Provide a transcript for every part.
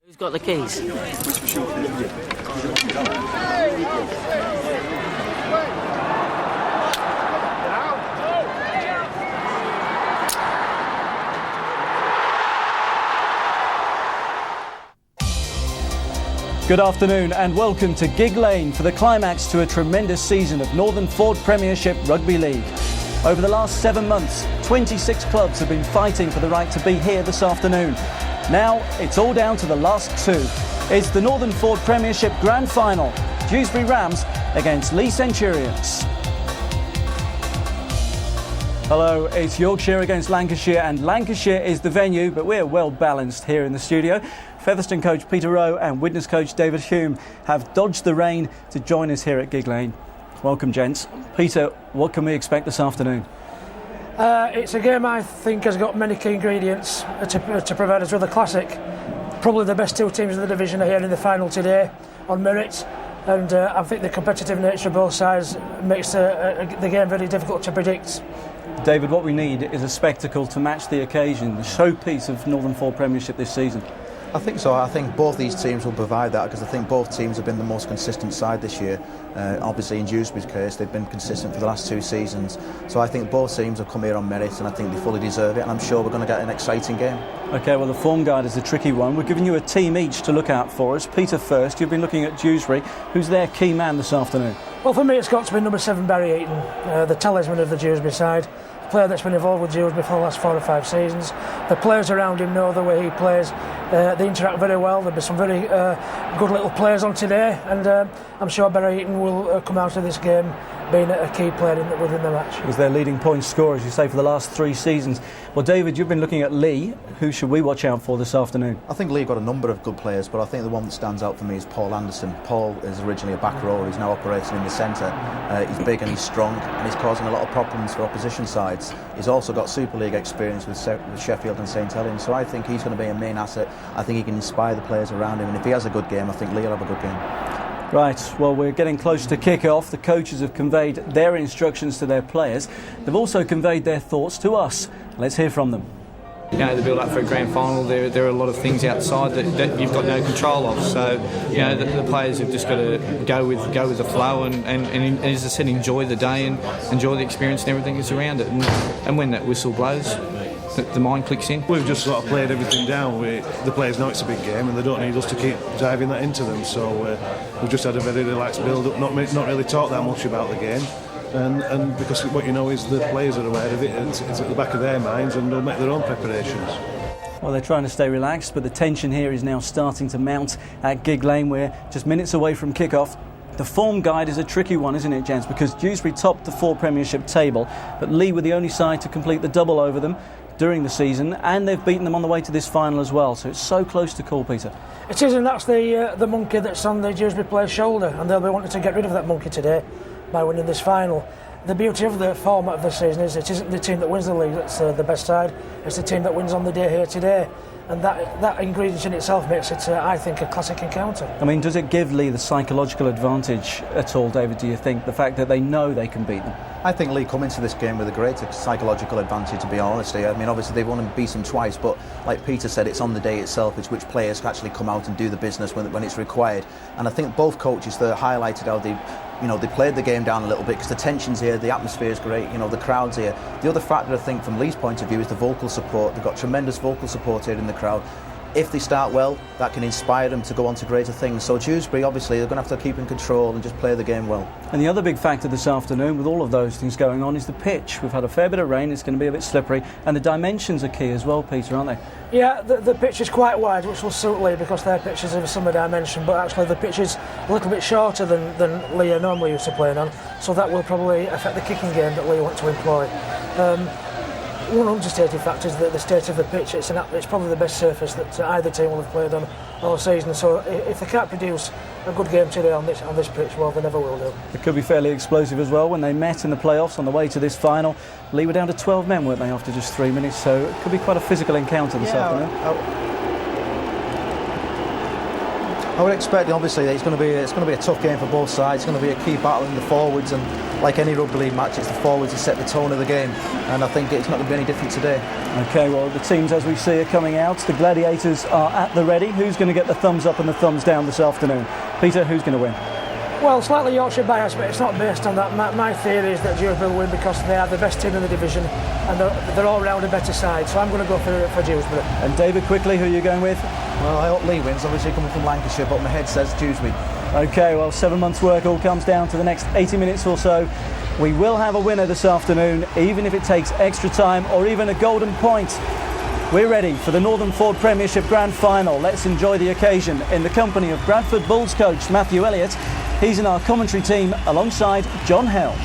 Who's got the keys? Good afternoon and welcome to Gigg Lane for the climax to a tremendous season of Northern Ford Premiership Rugby League. Over the last 7 months, 26 clubs have been fighting for the right to be here this afternoon. Now it's all down to the last two. It's the Northern Ford Premiership Grand Final, Dewsbury Rams against Leigh Centurions. Hello, it's Yorkshire against Lancashire, and Lancashire is the venue, but we're well balanced here in the studio. Featherstone coach Peter Rowe and Widnes coach David Hume have dodged the rain to join us here at Gigg Lane. Welcome, gents. Peter, what can we expect this afternoon? It's a game I think has got many key ingredients to provide us with a classic. Probably the best two teams in the division are here in the final today on merit, and I think the competitive nature of both sides makes the game very difficult to predict. David, what we need is a spectacle to match the occasion, the showpiece of Northern Ford Premiership this season. I think so. I think both these teams will provide that, because I think both teams have been the most consistent side this year. Obviously in Dewsbury's case they've been consistent for the last 2 seasons, so I think both teams have come here on merit and I think they fully deserve it, and I'm sure we're going to get an exciting game. OK, well the form guide is a tricky one. We're giving you a team each to look out for us. Peter first, you've been looking at Dewsbury. Who's their key man this afternoon? Well, for me it's got to be number 7 Barry Eaton, the talisman of the Dewsbury side. Player that's been involved with Dewsbury for the last 4 or 5 seasons. The players around him know the way he plays. They interact very well. There'll be some very good little players on today, and I'm sure Barry Eaton will come out of this game being a key player within the match. He's their leading point scorer, as you say, for the last 3 seasons. Well, David, you've been looking at Leigh. Who should we watch out for this afternoon? I think Leigh got a number of good players, but I think the one that stands out for me is Paul Anderson. Paul is originally a back rower. He's now operating in the centre. He's big and he's strong, and he's causing a lot of problems for opposition sides. He's also got Super League experience with Sheffield and St Helens, so I think he's going to be a main asset. I think he can inspire the players around him, and if he has a good game, I think Leigh will have a good game. Right, well, we're getting close to kick-off. The coaches have conveyed their instructions to their players. They've also conveyed their thoughts to us. Let's hear from them. You know, the build-up for a grand final, there are a lot of things outside that you've got no control of. So, you know, the players have just got to go with the flow and as I said, enjoy the day and enjoy the experience and everything that's around it. And when that whistle blows, the mind clicks in. We've just sort of played everything down. The players know it's a big game and they don't need us to keep diving that into them. So we've just had a very relaxed build-up, not really talked that much about the game. And because what you know is the players are aware of it, it's at the back of their minds and they'll make their own preparations. Well, they're trying to stay relaxed, but the tension here is now starting to mount at Gigg Lane. We're just minutes away from kick-off. The form guide is a tricky one, isn't it, gents? Because Dewsbury topped the Ford Premiership table, but Leigh were the only side to complete the double over them during the season, and they've beaten them on the way to this final as well. So it's so close to call, Peter. It is, and that's the monkey that's on the Dewsbury players' shoulder, and they'll be wanting to get rid of that monkey today by winning this final. The beauty of the format of the season is it isn't the team that wins the league that's the best side, it's the team that wins on the day here today, and that ingredient in itself makes it, I think, a classic encounter. I mean, does it give Leigh the psychological advantage at all, David, do you think, the fact that they know they can beat them? I think Leigh come into this game with a great psychological advantage, to be honest. I mean, obviously they've won and beat them twice, but like Peter said, it's on the day itself, it's which players can actually come out and do the business when it's required. And I think both coaches there highlighted how they played the game down a little bit because the tension's here, the atmosphere is great, the crowd's here. The other factor, I think, from Leigh's point of view is the vocal support. They've got tremendous vocal support here in the crowd. If they start well, that can inspire them to go on to greater things. So Dewsbury, obviously, they're going to have to keep in control and just play the game well. And the other big factor this afternoon, with all of those things going on, is the pitch. We've had a fair bit of rain, it's going to be a bit slippery, and the dimensions are key as well, Peter, aren't they? Yeah, the pitch is quite wide, which will suit Leigh because their pitch is of a similar dimension, but actually the pitch is a little bit shorter than Leigh are normally used to playing on, so that will probably affect the kicking game that Leigh want to employ. One understated factor is the state of the pitch. It's probably the best surface that either team will have played on all season. So if they can't produce a good game today on this pitch, well, they never will do. It could be fairly explosive as well. When they met in the playoffs on the way to this final, Leigh were down to 12 men, weren't they, after just 3 minutes? So it could be quite a physical encounter this afternoon. I would expect, obviously, that it's going to be a tough game for both sides. It's going to be a key battle in the forwards, and like any rugby league match, it's the forwards that set the tone of the game, and I think it's not going to be any different today. Okay, well, the teams as we see are coming out. The Gladiators are at the ready. Who's going to get the thumbs up and the thumbs down this afternoon? Peter, who's going to win? Well, slightly Yorkshire bias, but it's not based on that. My theory is that Dewsbury will win because they are the best team in the division and they're all round a better side. So I'm going to go for Dewsbury. And David, quickly, who are you going with? Well, I hope Leigh wins, obviously coming from Lancashire, but my head says Dewsbury. Okay, well, 7 months' work all comes down to the next 80 minutes or so. We will have a winner this afternoon, even if it takes extra time or even a golden point. We're ready for the Northern Ford Premiership Grand Final. Let's enjoy the occasion in the company of Bradford Bulls coach Matthew Elliott. He's in our commentary team alongside John Helm.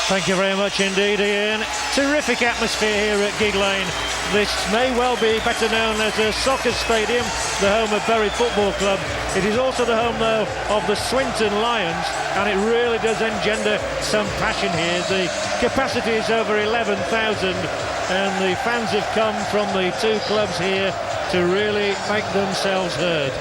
Thank you very much indeed, Ian. Terrific atmosphere here at Gigg Lane. This may well be better known as a soccer stadium, the home of Bury Football Club. It is also the home, though, of the Swinton Lions, and it really does engender some passion here. The capacity is over 11,000, and the fans have come from the two clubs here to really make themselves heard.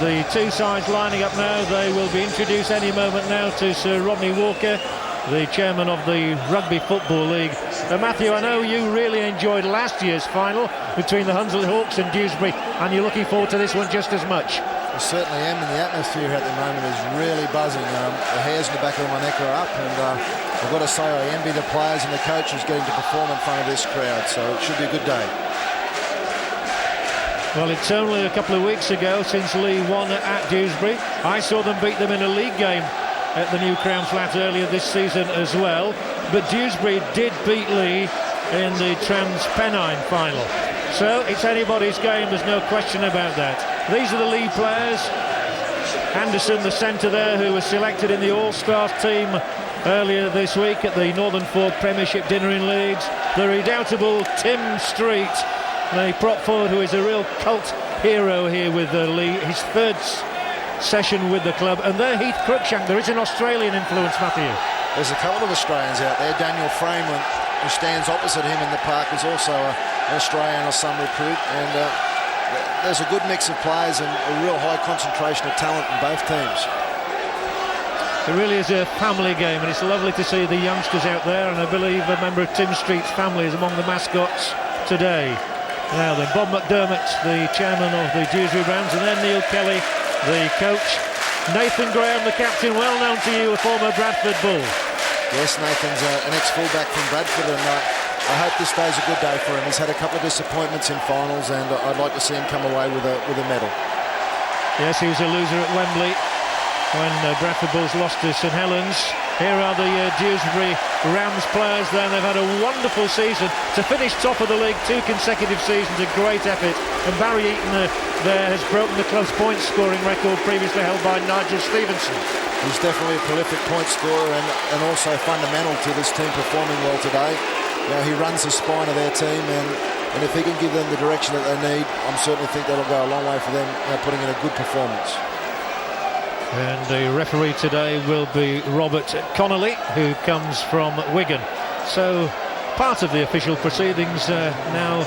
The two sides lining up now. They will be introduced any moment now to Sir Rodney Walker, the chairman of the Rugby Football League. Matthew, I know you really enjoyed last year's final between the Hunslet Hawks and Dewsbury, and you're looking forward to this one just as much. I certainly am, and the atmosphere at the moment is really buzzing. The hairs in the back of my neck are up, and I've got to say I envy the players and the coaches getting to perform in front of this crowd, so it should be a good day. Well, it's only a couple of weeks ago since Leigh won at Dewsbury. I saw them beat them in a league game at the New Crown Flat earlier this season as well. But Dewsbury did beat Leigh in the Trans-Pennine final. So it's anybody's game, there's no question about that. These are the Leigh players. Anderson, the centre there, who was selected in the All-Stars team earlier this week at the Northern Ford Premiership dinner in Leeds. The redoubtable Tim Street, the prop forward, who is a real cult hero here with Leigh, his third session with the club. And there, Heath Cruckshank. There is an Australian influence, Matthew. There's a couple of Australians out there. Daniel Frameland, who stands opposite him in the park, is also an Australian or some recruit. And there's a good mix of players and a real high concentration of talent in both teams. It really is a family game, and it's lovely to see the youngsters out there. And I believe a member of Tim Street's family is among the mascots today. Now then, Bob McDermott, the chairman of the Dewsbury Rams, and then Neil Kelly, the coach. Nathan Graham, the captain, well known to you, a former Bradford Bull. Yes, Nathan's an ex-fullback from Bradford, and I hope this day's a good day for him. He's had a couple of disappointments in finals, and I'd like to see him come away with a medal. Yes, he was a loser at Wembley when Bradford Bulls lost to St Helens. Here are the Dewsbury Rams players there, and they've had a wonderful season. To finish top of the league 2 consecutive seasons, a great effort. And Barry Eaton there has broken the club's point scoring record previously held by Nigel Stevenson. He's definitely a prolific point scorer and also fundamental to this team performing well today. You know, he runs the spine of their team, and if he can give them the direction that they need, I certainly think that'll go a long way for them, putting in a good performance. And the referee today will be Robert Connolly, who comes from Wigan. So part of the official proceedings now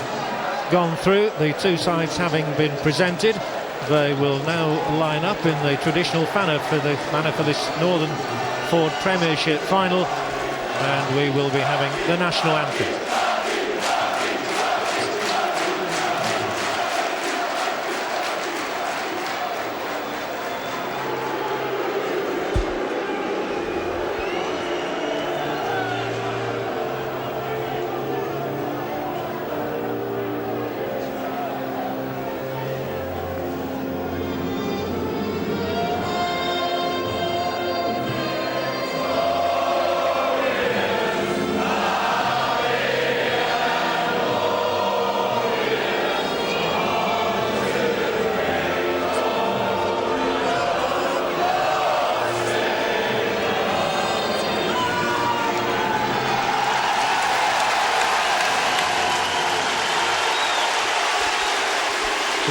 gone through, the two sides having been presented. They will now line up in the traditional manner for this Northern Ford Premiership final, and we will be having the national anthem.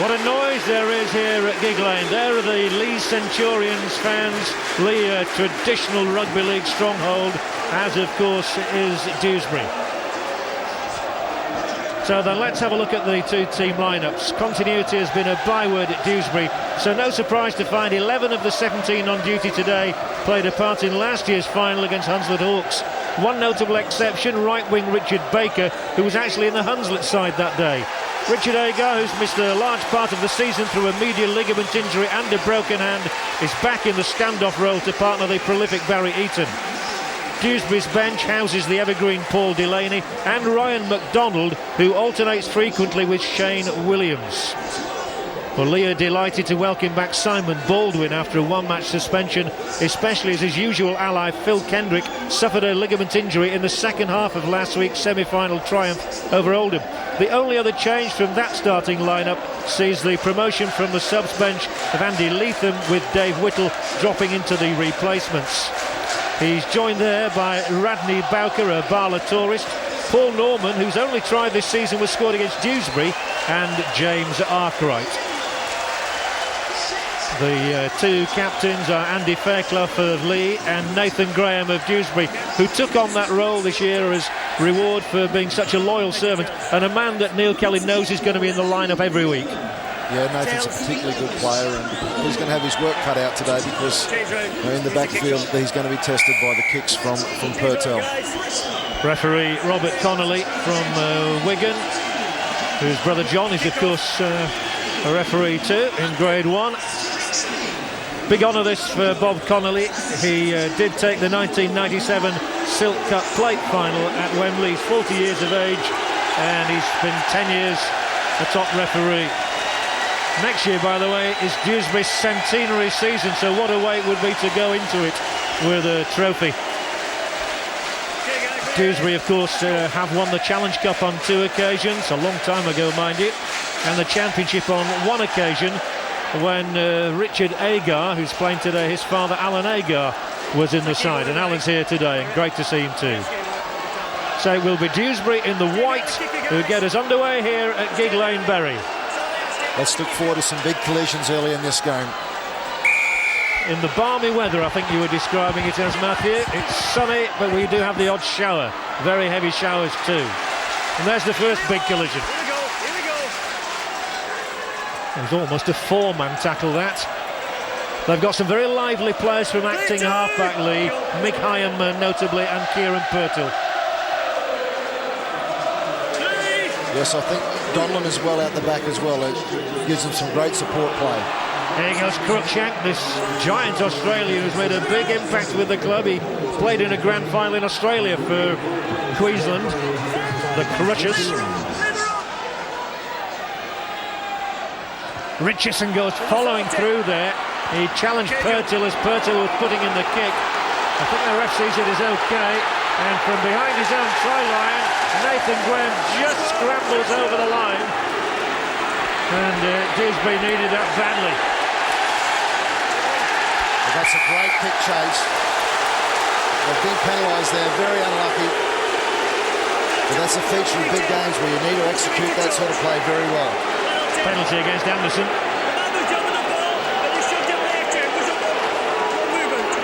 What a noise there is here at Gigg Lane. There are the Leigh Centurions fans. Leigh, a traditional rugby league stronghold, as of course is Dewsbury. So then let's have a look at the two team lineups. Continuity has been a byword at Dewsbury, so no surprise to find 11 of the 17 on duty today played a part in last year's final against Hunslet Hawks. One notable exception, right wing Richard Baker, who was actually in the Hunslet side that day. Richard Agar, who's missed a large part of the season through a medial ligament injury and a broken hand, is back in the standoff role to partner the prolific Barry Eaton. Dewsbury's bench houses the evergreen Paul Delaney and Ryan MacDonald, who alternates frequently with Shane Williams. Well, Leigh are delighted to welcome back Simon Baldwin after a one-match suspension, especially as his usual ally Phil Kendrick suffered a ligament injury in the second half of last week's semi-final triumph over Oldham. The only other change from that starting lineup sees the promotion from the subs bench of Andy Leathem, with Dave Whittle dropping into the replacements. He's joined there by Radney Bowker, a Barla tourist, Paul Norman, whose only try this season was scored against Dewsbury, and James Arkwright. The two captains are Andy Fairclough of Leigh and Nathan Graham of Dewsbury, who took on that role this year as reward for being such a loyal servant and a man that Neil Kelly knows is going to be in the lineup every week. Yeah, Nathan's a particularly good player, and he's going to have his work cut out today because in the backfield he's going to be tested by the kicks from Purtill. Referee Robert Connolly from Wigan, whose brother John is of course a referee too in Grade 1. Big honour this for Bob Connolly. He did take the 1997 Silk Cup plate final at Wembley. He's 40 years of age and he's been 10 years a top referee. Next year, by the way, is Dewsbury's centenary season, so what a way it would be to go into it with a trophy. Dewsbury, of course, have won the Challenge Cup on 2 occasions, a long time ago, mind you, and the Championship on 1 occasion when Richard Agar, who's playing today, his father Alan Agar, was in the side, and Alan's here today, and great to see him too. So it will be Dewsbury in the white who get us underway here at Gigg Lane, Bury. Let's look forward to some big collisions early in this game. In the balmy weather, I think you were describing it as, Matthew. It's sunny, but we do have the odd shower. Very heavy showers too. And there's the first big collision. Here we go. It was almost a 4-man tackle, that. They've got some very lively players from acting half-back Leigh, Mick Higham notably, and Kieran Purtill. Yes, I think Donlan is well out the back as well. It gives them some great support play. Here goes Cruckshank, this giant Australian who's made a big impact with the club. He played in a grand final in Australia for Queensland, the Crushers. Richardson goes following through there. He challenged Purtill as Purtill was putting in the kick. I think the ref sees it as okay. And from behind his own try line, Nathan Graham just scrambles over the line. And Dewsbury needed that badly. That's a great kick chase. They've been penalised there, very unlucky. But that's a feature of big games where you need to execute that sort of play very well. Penalty against Anderson.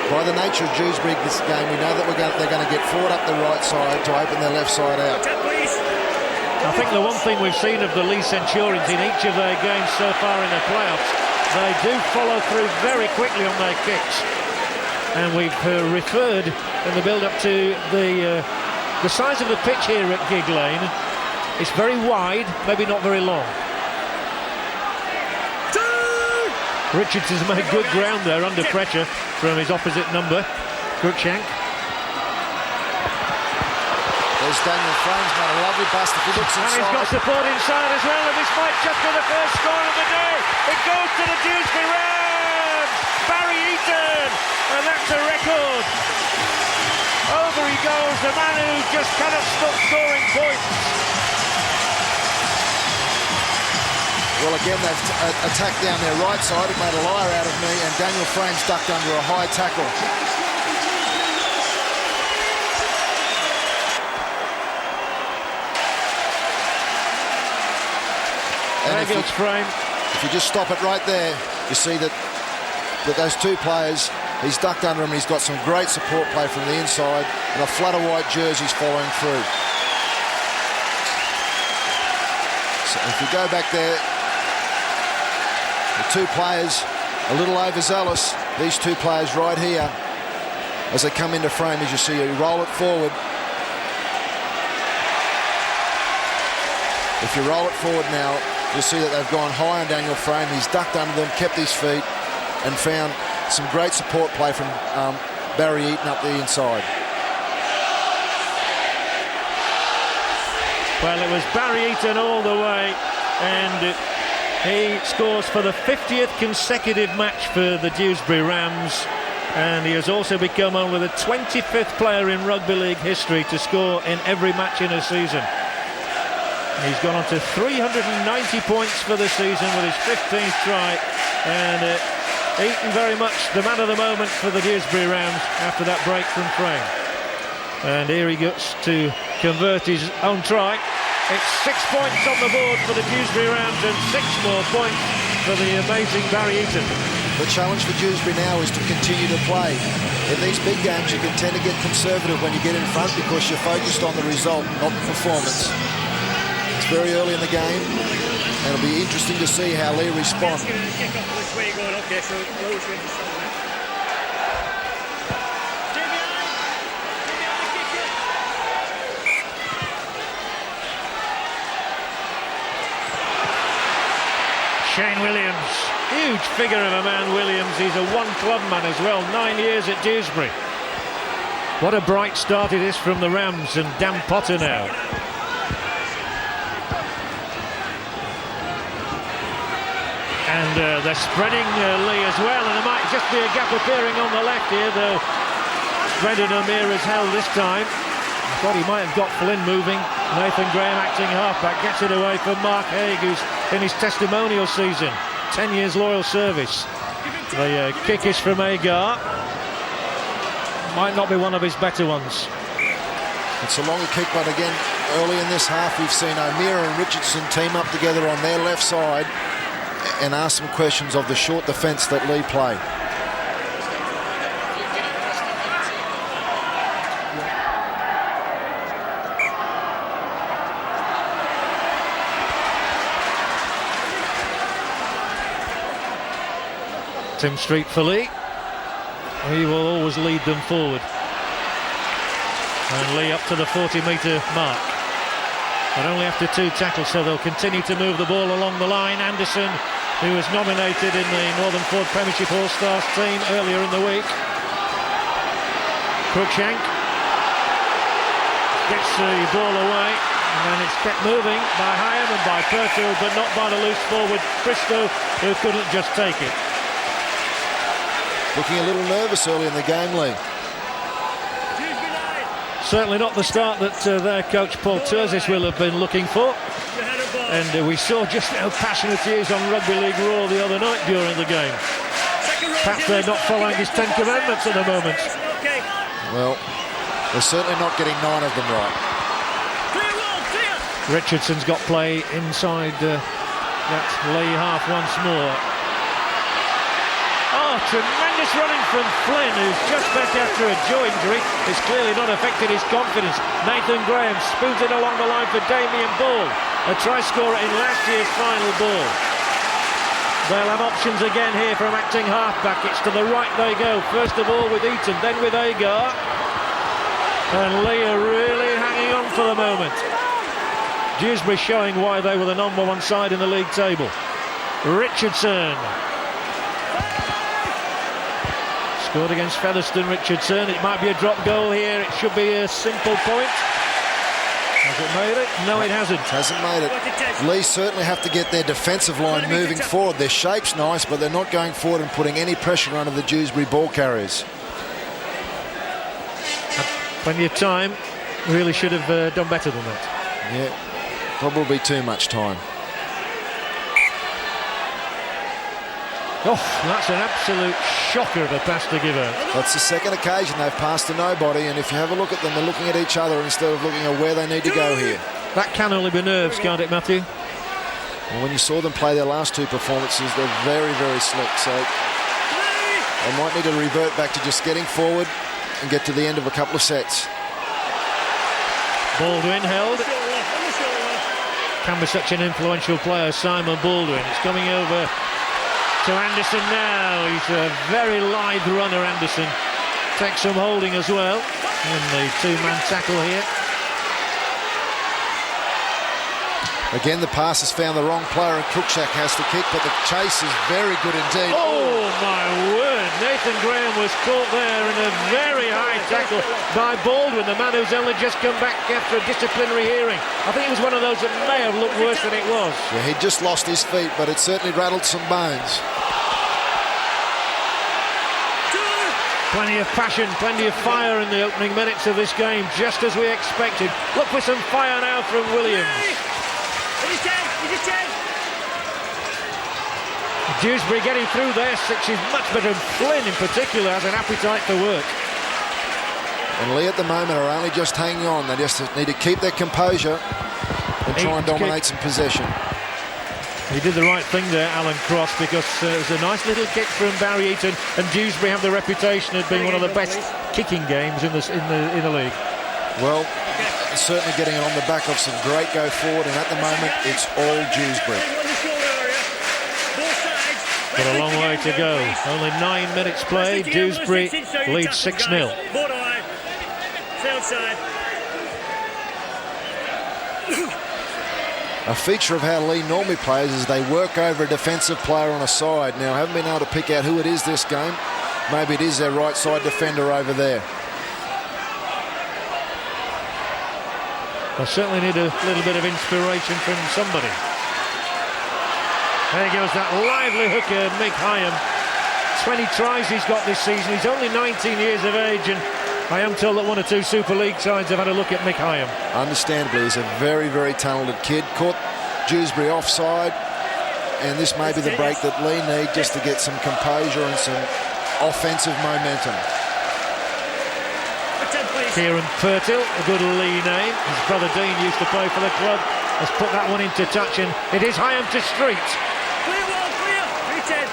By the nature of Dewsbury this game, we know that they're going to get forward up the right side to open their left side out. I think the one thing we've seen of the Leigh Centurions in each of their games so far in the playoffs, they do follow through very quickly on their kicks. And we've referred in the build-up to the size of the pitch here at Gigg Lane. It's very wide, maybe not very long. Richardson's made good ground there under pressure from his opposite number, Cruckshank. There's Daniel Frame's made a lovely bust if he looks inside. And he's got support inside as well, and this might just be the first score of the day. It goes to the Dewsbury Rams, Barry Eaton, and that's a record. Over he goes, the man who just cannot stop scoring points. Well, again, they've attacked down their right side. It made a liar out of me, and Daniel Frame's ducked under a high tackle. And if you just stop it right there, you see that those two players, he's ducked under him, and he's got some great support play from the inside, and a flutter white jersey's following through. So if you go back there, the two players a little overzealous. These two players right here, as they come into frame, as you see, you roll it forward. If you roll it forward now, you'll see that they've gone high on Daniel Frame. He's ducked under them, kept his feet, and found some great support play from Barry Eaton up the inside. Well, it was Barry Eaton all the way, and he scores for the 50th consecutive match for the Dewsbury Rams, and he has also become only the 25th player in rugby league history to score in every match in a season. He's gone on to 390 points for the season with his 15th try, and Eaton very much the man of the moment for the Dewsbury Rams after that break from frame. And here he gets to convert his own try. It's 6 points on the board for the Dewsbury Rams and 6 more points for the amazing Barry Eaton. The challenge for Dewsbury now is to continue to play. In these big games you can tend to get conservative when you get in front because you're focused on the result, not the performance. It's very early in the game and it'll be interesting to see how Leigh responds. Shane Williams, huge figure of a man, Williams. He's a one-club man as well, 9 years at Dewsbury. What a bright start it is from the Rams, and Dan Potter now. And they're spreading Leigh as well, and there might just be a gap appearing on the left here, though Brendan O'Meara has held this time. I thought he might have got Flynn moving. Nathan Graham acting halfback, gets it away from Mark Haigh, who's in his testimonial season, 10 years loyal service. The kick is from Agar. Might not be one of his better ones. It's a longer kick, but again, early in this half, we've seen O'Meara and Richardson team up together on their left side and ask some questions of the short defence that Leigh play. Tim Street for Leigh. He will always lead them forward. And Leigh up to the 40-metre mark. But only after 2 tackles, so they'll continue to move the ball along the line. Anderson, who was nominated in the Northern Ford Premiership All-Stars team earlier in the week. Cruckshank gets the ball away, and then it's kept moving by Higham and by Purtill, but not by the loose forward Bristow, who couldn't just take it. Looking a little nervous early in the game, Leigh. Certainly not the start that their coach Paul Turzis will have been looking for. And we saw just how passionate he is on Rugby League Raw the other night during the game. Perhaps they're not following his 10 commandments at the moment. Well, they're certainly not getting 9 of them right. Richardson's got play inside that Leigh half once more. Oh, tremendous running from Flynn, who's just back after a jaw injury. It's clearly not affected his confidence. Nathan Graham spoons it along the line for Damien Ball, a try scorer in last year's final ball. They'll have options again here from acting halfback. It's to the right they go. First of all with Eaton, then with Agar. And Leigh are really hanging on for the moment. Dewsbury showing why they were the number 1 side in the league table. Richardson. Scored against Featherstone, Richardson. It might be a drop goal here. It should be a simple point. Has it made it? No, it hasn't. Hasn't made it. Leigh certainly have to get their defensive line moving forward. Their shape's nice, but they're not going forward and putting any pressure under the Dewsbury ball carriers. Plenty of time. Really should have done better than that. Yeah, probably too much time. Oh, that's an absolute shocker of a pass to give out. That's the second occasion they've passed to nobody, and if you have a look at them, they're looking at each other instead of looking at where they need to go here. That can only be nerves, can't it, Matthew? Well, when you saw them play their last 2 performances, they're very, very slick, so they might need to revert back to just getting forward and get to the end of a couple of sets. Baldwin held. can be such an influential player, Simon Baldwin. It's coming over to Anderson now. He's a very lithe runner, Anderson. Takes some holding as well in the two-man tackle here. Again, the pass has found the wrong player and Cruckshank has to kick, but the chase is very good indeed. Oh my word, Nathan Graham was caught there in a very high tackle by Baldwin, the man who's only just come back after a disciplinary hearing. I think it was one of those that may have looked worse than it was. Yeah, he just lost his feet, but it certainly rattled some bones. Plenty of passion, plenty of fire in the opening minutes of this game, just as we expected. Look for some fire now from Williams. Dewsbury getting through their six is much better, and Flynn in particular has an appetite for work. And Leigh at the moment are only just hanging on. They just need to keep their composure and try and dominate some possession. He did the right thing there, Alan Cross, because it was a nice little kick from Barry Eaton, and Dewsbury have the reputation of being one of the best kicking games in the league. Well, certainly getting it on the back of some great go forward, and at the moment it's all Dewsbury. Got a long way to go. Only 9 minutes played. Dewsbury leads 6-0. A feature of how Leigh normally plays is they work over a defensive player on a side. Now, I haven't been able to pick out who it is this game. Maybe it is their right side defender over there. I certainly need a little bit of inspiration from somebody. There goes that lively hooker, Higham. 20 tries he's got this season. He's only 19 years of age, and I am told that 1 or 2 Super League sides have had a look at Higham. Understandably, he's a very, very talented kid. Caught Dewsbury offside, and this may be the break that Leigh need just to get some composure and some offensive momentum. Kieran Purtill, a good Leigh name. His brother Dean used to play for the club. Has put that one into touch, and it is Higham to Street. Clear one, clear. 3-10.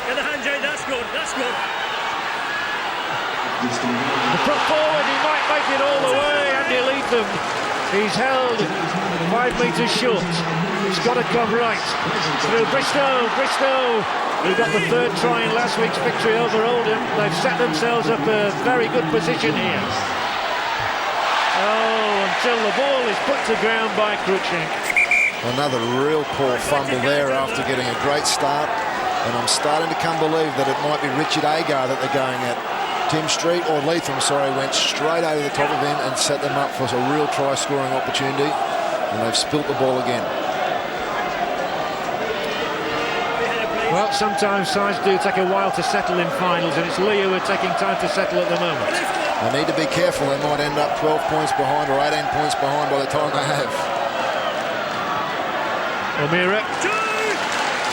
Get the hands out. That's good. That's good. The front forward, he might make it all the way. Andy Leathem, he's held 5 metres short. He's got to come right through Bristow. Who got the 3rd try in last week's victory over Oldham. They've set themselves up a very good position here. Oh, until the ball is put to ground by Cruckshank. Another real poor fumble there after getting a great start, and I'm starting to come believe that it might be Richard Agar that they're going at. Tim Street, or Leathem, sorry, went straight over the top of him and set them up for a real try-scoring opportunity, and they've spilt the ball again. Well, sometimes sides do take a while to settle in finals, and it's Leigh who are taking time to settle at the moment. They need to be careful. They might end up 12 points behind or 18 points behind by the time they have. O'Meara,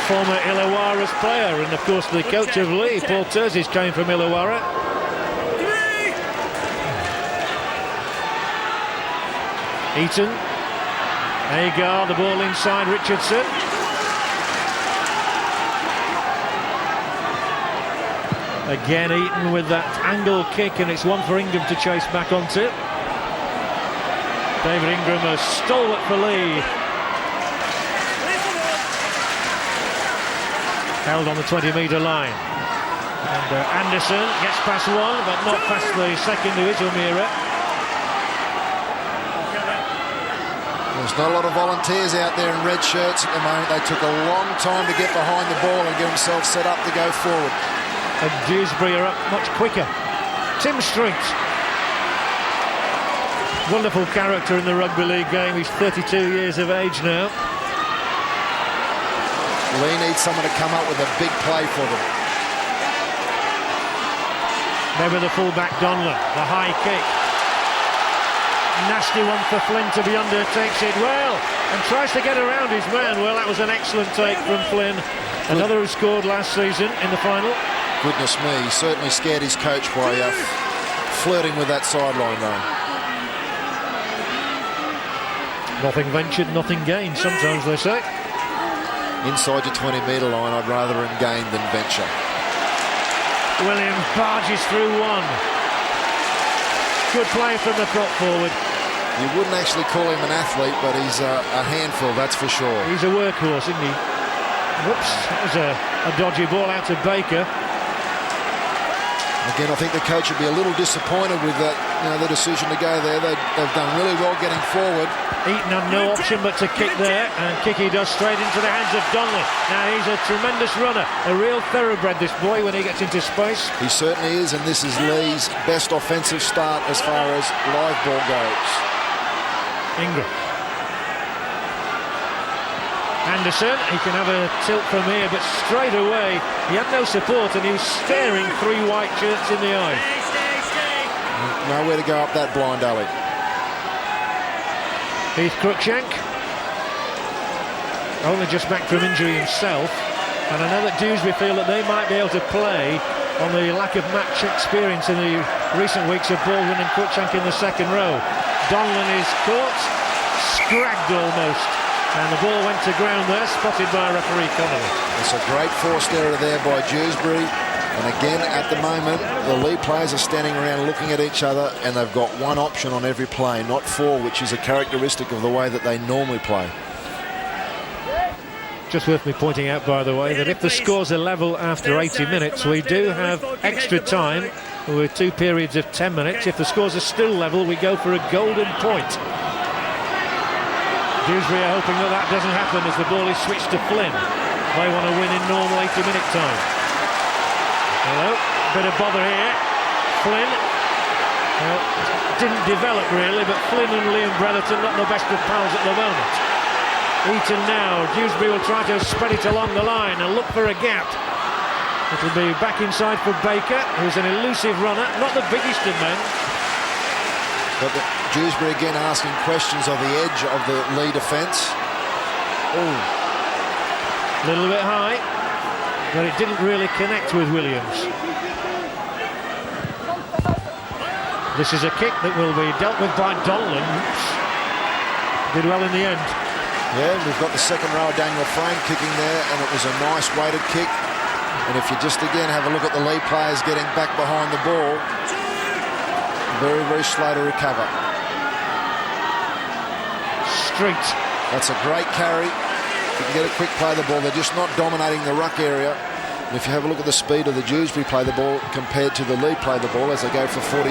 former Illawarra's player, and of course the coach of Leigh, Paul Terzic, came from Illawarra. Eaton, Agar, the ball inside Richardson. Again Eaton with that angle kick, and it's one for Ingram to chase back onto. David Ingram, a stalwart for Leigh. Held on the 20-metre line. And Anderson gets past one, but not past the second, who is O'Meara. There's not a lot of volunteers out there in red shirts at the moment. They took a long time to get behind the ball and get themselves set up to go forward. And Dewsbury are up much quicker. Tim Street. Wonderful character in the rugby league game. He's 32 years of age now. Leigh needs someone to come up with a big play for them. Maybe the full-back Donlan. The high kick. Nasty one for Flynn to be under. Takes it well and tries to get around his man. Well, that was an excellent take from Flynn. Another who scored last season in the final. Goodness me, he certainly scared his coach by flirting with that sideline though. Nothing ventured, nothing gained, sometimes they say. Inside your 20-metre line, I'd rather gain than venture. Williams barges through one. Good play from the prop forward. You wouldn't actually call him an athlete, but he's a handful, that's for sure. He's a workhorse, isn't he? Whoops, that was a dodgy ball out to Baker. Again, I think the coach would be a little disappointed with that, the decision to go there. They've done really well getting forward. Eaton had no option but to kick there, and kick he does straight into the hands of Donlan. Now he's a tremendous runner, a real thoroughbred, this boy, when he gets into space. He certainly is, and this is Leigh's best offensive start as far as live ball goes. Ingram. Anderson, he can have a tilt from here, but straight away he had no support and he was staring 3 white shirts in the eye. Nowhere to go up that blind alley. Heath Cruckshank, only just back from injury himself, and I know that Dewsbury feel that they might be able to play on the lack of match experience in the recent weeks of Baldwin and Cruckshank in the second row. Donlan is caught, scragged almost, and the ball went to ground there, spotted by referee Connolly. It's a great forced error there by Dewsbury. And again, at the moment, the lead players are standing around looking at each other, and they've got one option on every play, not 4, which is a characteristic of the way that they normally play. Just worth me pointing out, by the way, that if the scores are level after 80 minutes, we do have extra time with 2 periods of 10 minutes. If the scores are still level, we go for a golden point. Dewsbury are hoping that doesn't happen as the ball is switched to Flynn. They want to win in normal 80-minute time. Hello, bit of bother here. Flynn, didn't develop really, but Flynn and Leigh and Bretherton not the best of pals at the moment. Eaton now, Dewsbury will try to spread it along the line and look for a gap. It'll be back inside for Baker, who's an elusive runner, not the biggest of men. But Dewsbury again asking questions of the edge of the Leigh defence. A little bit high, but it didn't really connect with Williams. This is a kick that will be dealt with by Donlan. Did well in the end. Yeah, we've got the second row of Daniel Frame kicking there, and it was a nice weighted kick. And if you just again have a look at the Leigh players getting back behind the ball, very, very slow to recover. Street. That's a great carry. You can get a quick play of the ball. They're just not dominating the ruck area. And if you have a look at the speed of the Dewsbury play the ball compared to the Leigh play the ball as they go for 40-20.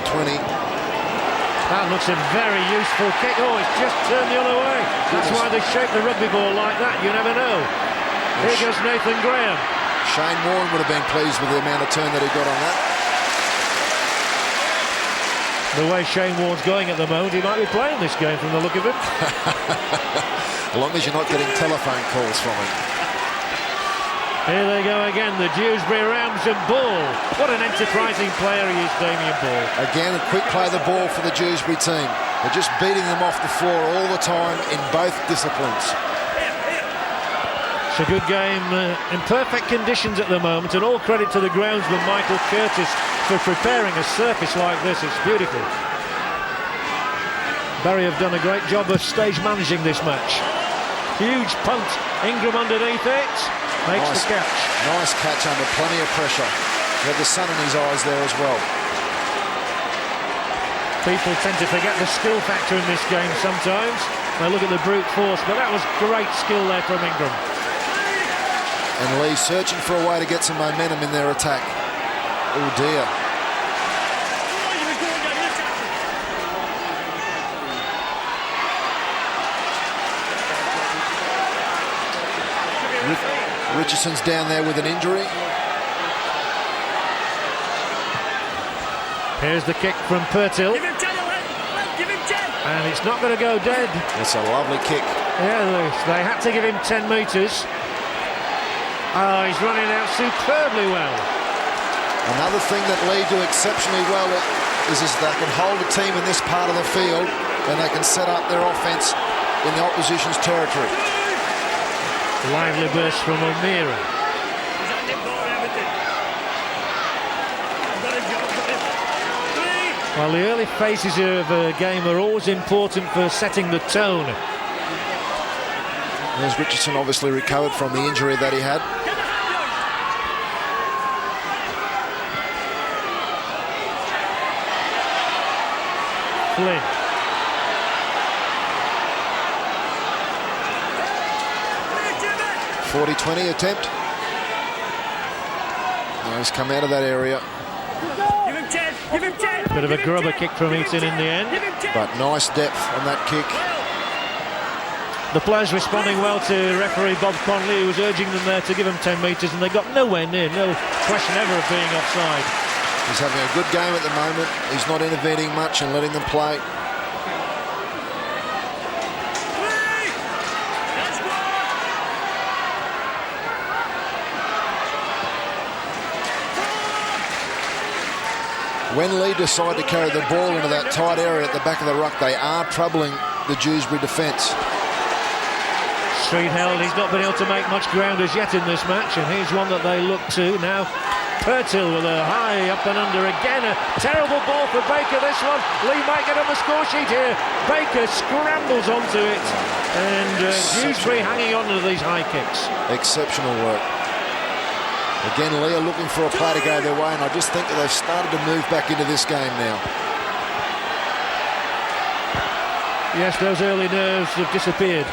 That looks a very useful kick. Oh, it's just turned the other way. That's why they shape the rugby ball like that. You never know. Here goes Nathan Graham. Shane Warren would have been pleased with the amount of turn that he got on that. The way Shane Warne's going at the moment, he might be playing this game from the look of it. As long as you're not getting telephone calls from him. Here they go again, the Dewsbury Rams and Ball. What an enterprising player he is, Damien Ball. Again, a quick play of the ball for the Dewsbury team. They're just beating them off the floor all the time in both disciplines. It's a good game in perfect conditions at the moment, and all credit to the groundsman Michael Curtis for preparing a surface like this. It's beautiful. Barry have done a great job of stage managing this match. Huge punt, Ingram underneath it, makes the catch. Nice catch under plenty of pressure. He had the sun in his eyes there as well. People tend to forget the skill factor in this game sometimes. They look at the brute force, but that was great skill there from Ingram. And Leigh searching for a way to get some momentum in their attack. Oh dear. Richardson's down there with an injury. Here's the kick from Purtill. Give him 10, give him 10. And it's not going to go dead. It's a lovely kick. Yeah, they had to give him 10 metres. Oh, he's running out superbly well. Another thing that Leigh do exceptionally well is they can hold a team in this part of the field and they can set up their offence in the opposition's territory. Lively burst from O'Meara. Well, the early phases of a game are always important for setting the tone. There's Richardson obviously recovered from the injury that he had. Flynn. 40-20 attempt. Now he's come out of that area. Give him 10. Give him 10. Bit of a grubber kick from Eaton in the end. Give him 10. But nice depth on that kick. The players responding well to referee Bob Conley, who was urging them there to give him 10 metres, and they got nowhere near. No question ever of being offside. He's having a good game at the moment. He's not intervening much and letting them play. When Leigh decide to carry the ball into that tight area at the back of the ruck, they are troubling the Dewsbury defence. Street held, he's not been able to make much ground as yet in this match, and here's one that they look to now. Purtill with a high up and under again. A terrible ball for Baker, this one. Leigh might get on the score sheet here. Baker scrambles onto it, and Dewsbury hanging on to these high kicks. Exceptional work. Again, Leigh are looking for a play to go their way, and I just think that they've started to move back into this game now. Yes, those early nerves have disappeared.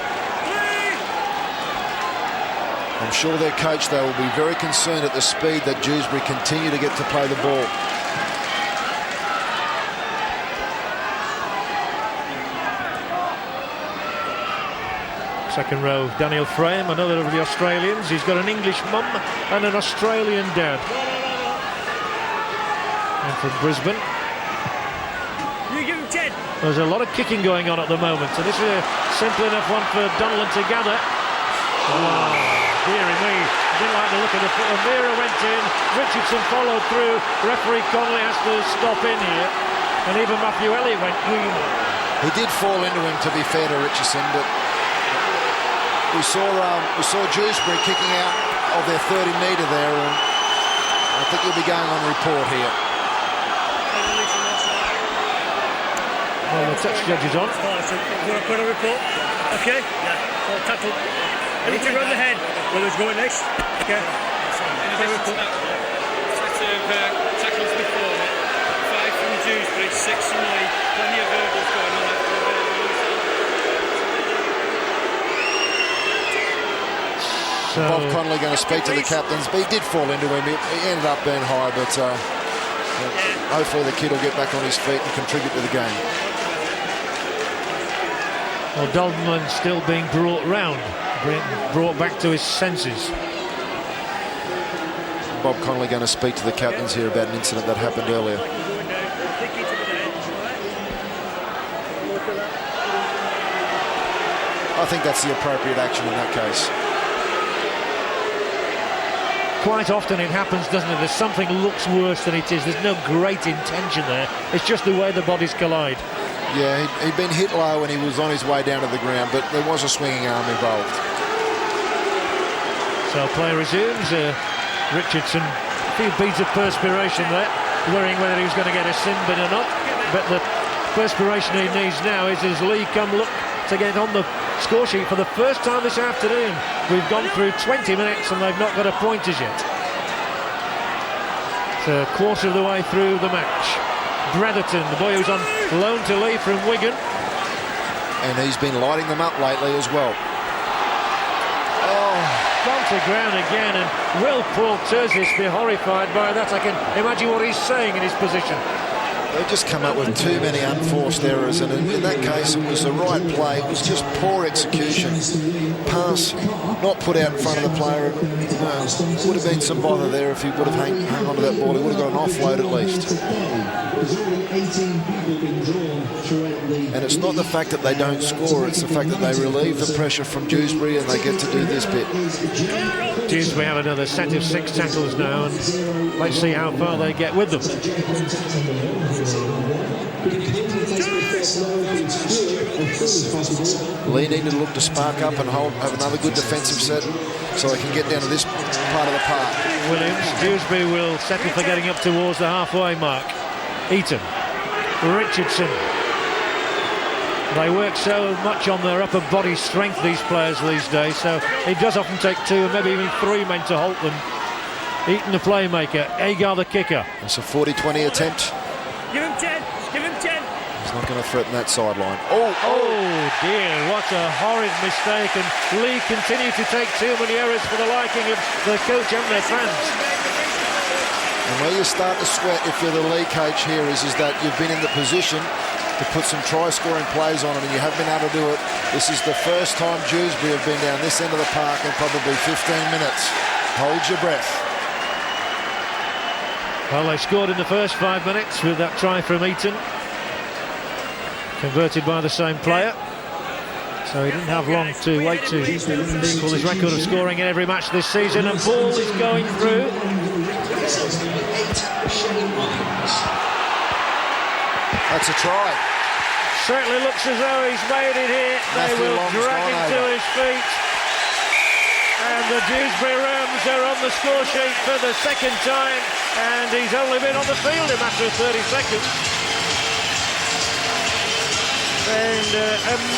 I'm sure their coach, though, will be very concerned at the speed that Dewsbury continue to get to play the ball. Second row, Daniel Frame, another of the Australians. He's got an English mum and an Australian dad. And from Brisbane. You give him 10. There's a lot of kicking going on at the moment, so this is a simple enough one for Donlan to gather. Oh, dearie me. Didn't like the look of the foot. Amira went in, Richardson followed through. Referee Conley has to stop in here. And even Matthew Elliott went clean. He did fall into him, to be fair to Richardson, but we saw Dewsbury kicking out of their 30-metre there, and I think he'll be going on report here. Well, the touch judge is on. Want to put a report? Okay. Yeah. Well, tackle. Anything around the head. Well, who's going next? Okay. Tackles before it. 5 from Dewsbury, 6 from Leigh. Plenty of verbals going on after the Bob Conley going to speak to the captains, but he did fall into him. He ended up being high, but hopefully the kid will get back on his feet and contribute to the game. Well, Donlan still being brought round, brought back to his senses. Bob Conley going to speak to the captains here about an incident that happened earlier. I think that's the appropriate action in that case. Quite often it happens, doesn't it? There's something looks worse than it is. There's no great intention there. It's just the way the bodies collide. Yeah, he'd been hit low and he was on his way down to the ground, but there was a swinging arm involved. So play resumes. Richardson, a few beads of perspiration there, worrying whether he was going to get a sin bin or not. But the perspiration he needs now is as Leigh come look to get on the score sheet for the first time this afternoon. We've gone through 20 minutes and they've not got a point as yet. So a quarter of the way through the match. Bretherton, the boy who's on loan to Leigh from Wigan. And he's been lighting them up lately as well. Gone to ground again, and will Paul Terzic be horrified by that? I can imagine what he's saying in his position. They've just come up with too many unforced errors, and in that case it was the right play. It was just poor execution. Pass not put out in front of the player. Would have been some bother there if he would have hung on to that ball. He would have got an offload at least. And it's not the fact that they don't score, it's the fact that they relieve the pressure from Dewsbury and they get to do this bit. Dewsbury have another set of 6 tackles now, and let's see how far they get with them. Leigh needed to look to spark up and have another good defensive set so they can get down to this part of the park. Williams, Dewsbury will settle for getting up towards the halfway mark. Eaton, Richardson. They work so much on their upper body strength, these players these days, so it does often take 2 and maybe even 3 men to halt them. Eaton the playmaker, Agar the kicker. It's a 40-20 attempt. Give him 10, give him 10. There's Not going to threaten that sideline. Oh dear, what a horrid mistake, and Leigh continue to take too many errors for the liking of the coach and their fans. And where you start to sweat if you're the Leigh coach here is that you've been in the position to put some try-scoring plays on it, and you haven't been able to do it. This is the first time Dewsbury have been down this end of the park in probably 15 minutes. Hold your breath. Well, they scored in the first 5 minutes with that try from Eaton, converted by the same player. So he didn't have long to wait to equal his record of scoring in every match this season, and ball is going through. That's a try. Certainly looks as though he's made it here. They will drag him to his feet. And the Dewsbury Rams are on the score sheet for the second time, and he's only been on the field a matter of 30 seconds. And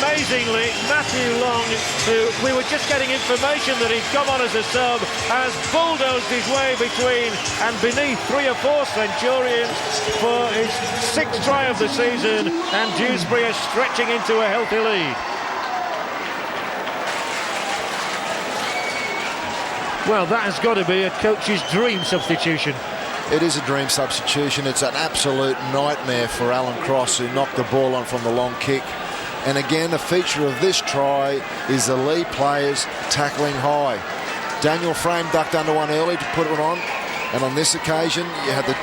amazingly, Matthew Long, who we were just getting information that he'd come on as a sub, has bulldozed his way between and beneath 3 or 4 Centurions for his 6th try of the season, and Dewsbury is stretching into a healthy lead. Well, that has got to be a coach's dream substitution. It is a dream substitution. It's an absolute nightmare for Alan Cross, who knocked the ball on from the long kick. And again, a feature of this try is the Leigh players tackling high. Daniel Frame ducked under one early to put it on, and on this occasion you had the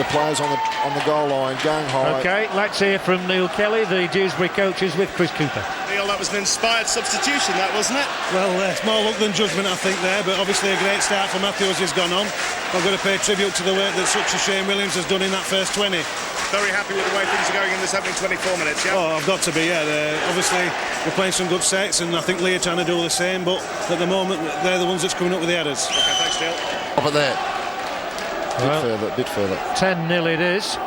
players on the goal line going high. OK, let's hear from Neil Kelly, the Dewsbury coaches, with Chris Cooper. Neil, that was an inspired substitution, that, wasn't it? Well, it's more luck than judgment, I think, there, but obviously a great start for Matthew as he's gone on. I've got to pay tribute to the work that such a Shane Williams has done in that first 20. Very happy with the way things are going in this opening 24 minutes, yeah? Oh, I've got to be, yeah. Obviously, we're playing some good sets, and I think Leigh are trying to do the same, but at the moment, they're the ones that's coming up with the headers. OK, thanks, Neil. Up at there. Bit further. 10-0 it is.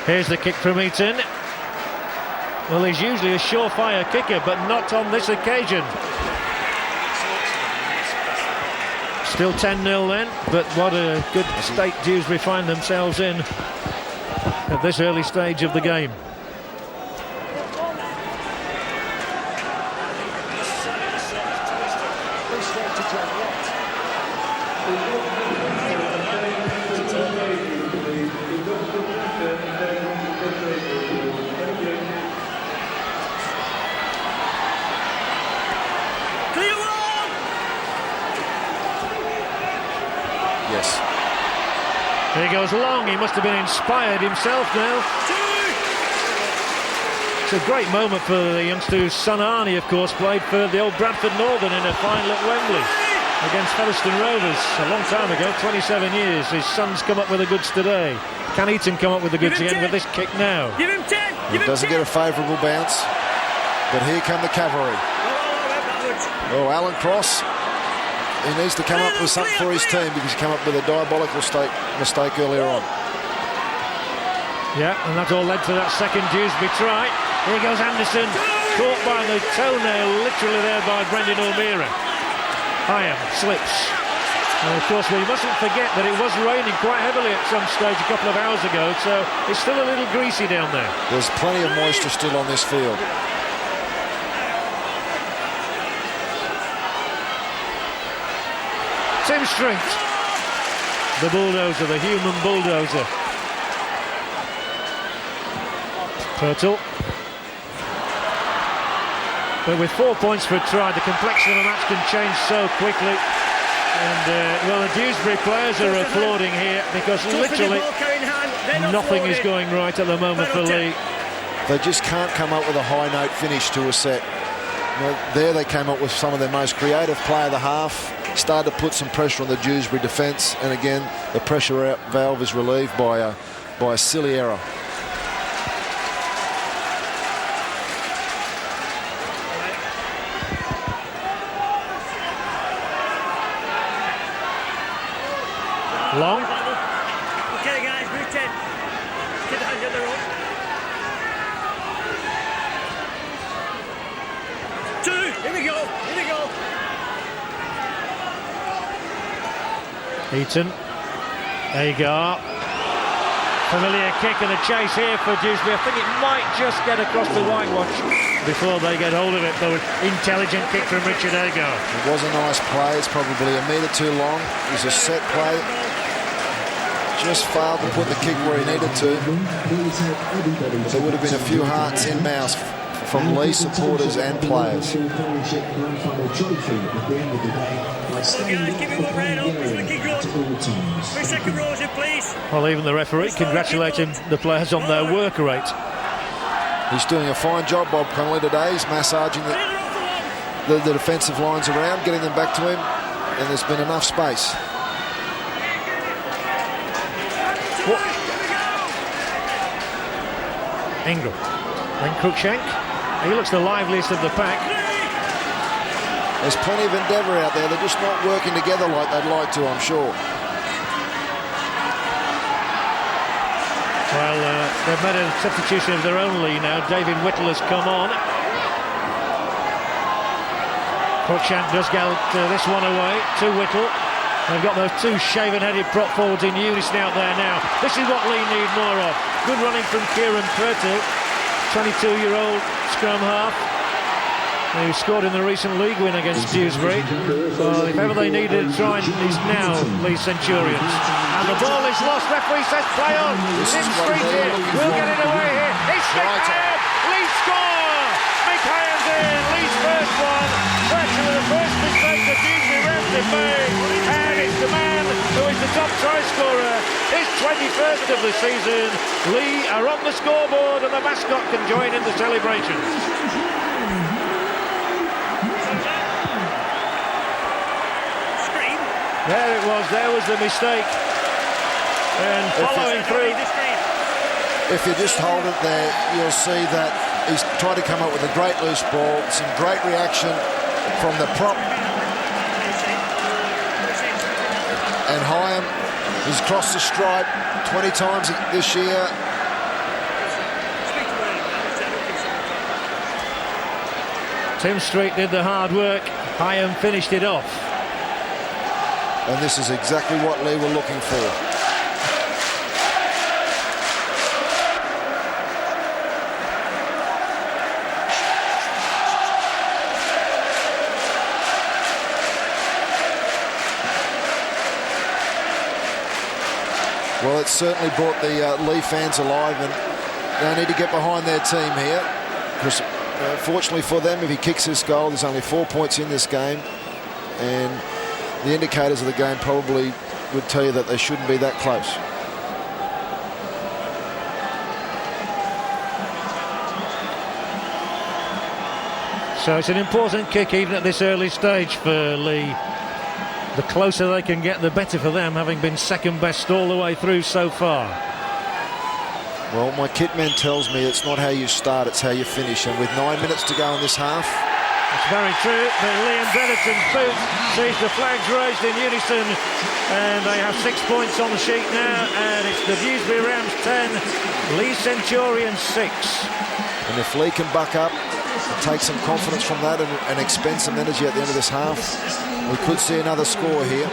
Here's the kick from Eaton. Well, he's usually a surefire kicker, but not on this occasion. Still 10-0 then, but what a good state Dewsbury find themselves in at this early stage of the game. Here goes Long. He must have been inspired himself now. It's a great moment for the youngster whose son Arnie, of course, played for the old Bradford Northern in a final at Wembley against Featherstone Rovers a long time ago, 27 years. His son's come up with the goods today. Can Eaton come up with the goods again with this kick now? Give him 10! He doesn't get a favourable bounce, but here come the cavalry. Oh, Alan Cross. He needs to come up with something for his team, because he came up with a diabolical mistake earlier on. Yeah, and that all led to that second Dewsbury try. Here goes Anderson, caught by the toenail, literally there by Brendan O'Meara. Higham slips. And of course, we mustn't forget that it was raining quite heavily at some stage a couple of hours ago, so it's still a little greasy down there. There's plenty of moisture still on this field. Tim Street, the bulldozer, the human bulldozer. Purtill. But with 4 points for a try, the complexion of a match can change so quickly. And, well, the Dewsbury players are applauding here, because literally nothing is going right at the moment for Leigh. They just can't come up with a high note finish to a set. Well, there they came up with some of their most creative play of the half, started to put some pressure on the Dewsbury defence, and again the pressure valve is relieved by a silly error. Long. Okay, guys, move 10. Get the hands on the rope. Here we go. Eaton, Agar, familiar kick and a chase here for Dewsbury. I think it might just get across the whitewash before they get hold of it, but intelligent kick from Richard Agar. It was a nice play. It's probably a metre too long. It was a set play. Just failed to put the kick where he needed to. There would have been a few hearts in mouth from Leigh supporters and players. Well, even the referee congratulating the players on their work rate. He's doing a fine job, Bob Connolly, today. He's massaging the defensive lines around, getting them back to him, and there's been enough space. Ingram, then Cruckshank. He looks the liveliest of the pack. There's plenty of endeavour out there. They're just not working together like they'd like to, I'm sure. Well, they've made a substitution of their own, Leigh, now. David Whittle has come on. Cruckshank does get this one away to Whittle. They've got those two shaven-headed prop forwards in unison out there now. This is what Leigh need more of. Good running from Kieran Purtill, 22-year-old scrum half, who scored in the recent league win against Dewsbury. Well, if ever they needed a try, it's now Leigh Centurions. And the ball is lost. Referee says play on. It's in street here. We'll get it away here. It's Higham. Leigh score. Mycoe's in. Leigh's first one. Virtually the first mistake that Dewsbury Rams have made. And it's the man who is the top try scorer. His 21st of the season. Leigh are on the scoreboard and the mascot can join in the celebrations. There it was, there was the mistake. And following through. If you just hold it there, you'll see that he's tried to come up with a great loose ball, some great reaction from the prop. And Higham, he's crossed the stripe 20 times this year. Tim Street did the hard work. Higham finished it off. And this is exactly what Leigh were looking for. Well, it's certainly brought the Leigh fans alive, and they need to get behind their team here. Because, fortunately for them, if he kicks this goal, there's only 4 points in this game. And the indicators of the game probably would tell you that they shouldn't be that close. So it's an important kick even at this early stage for Leigh. The closer they can get, the better for them, having been second best all the way through so far. Well, my kitman tells me it's not how you start, it's how you finish. And with 9 minutes to go in this half, it's very true, but Leigh and Bretherton's boot sees the flags raised in unison, and they have 6 points on the sheet now, and it's the Dewsbury Rams 10, Leigh Centurions 6. And if Leigh can buck up and take some confidence from that and expend some energy at the end of this half, we could see another score here.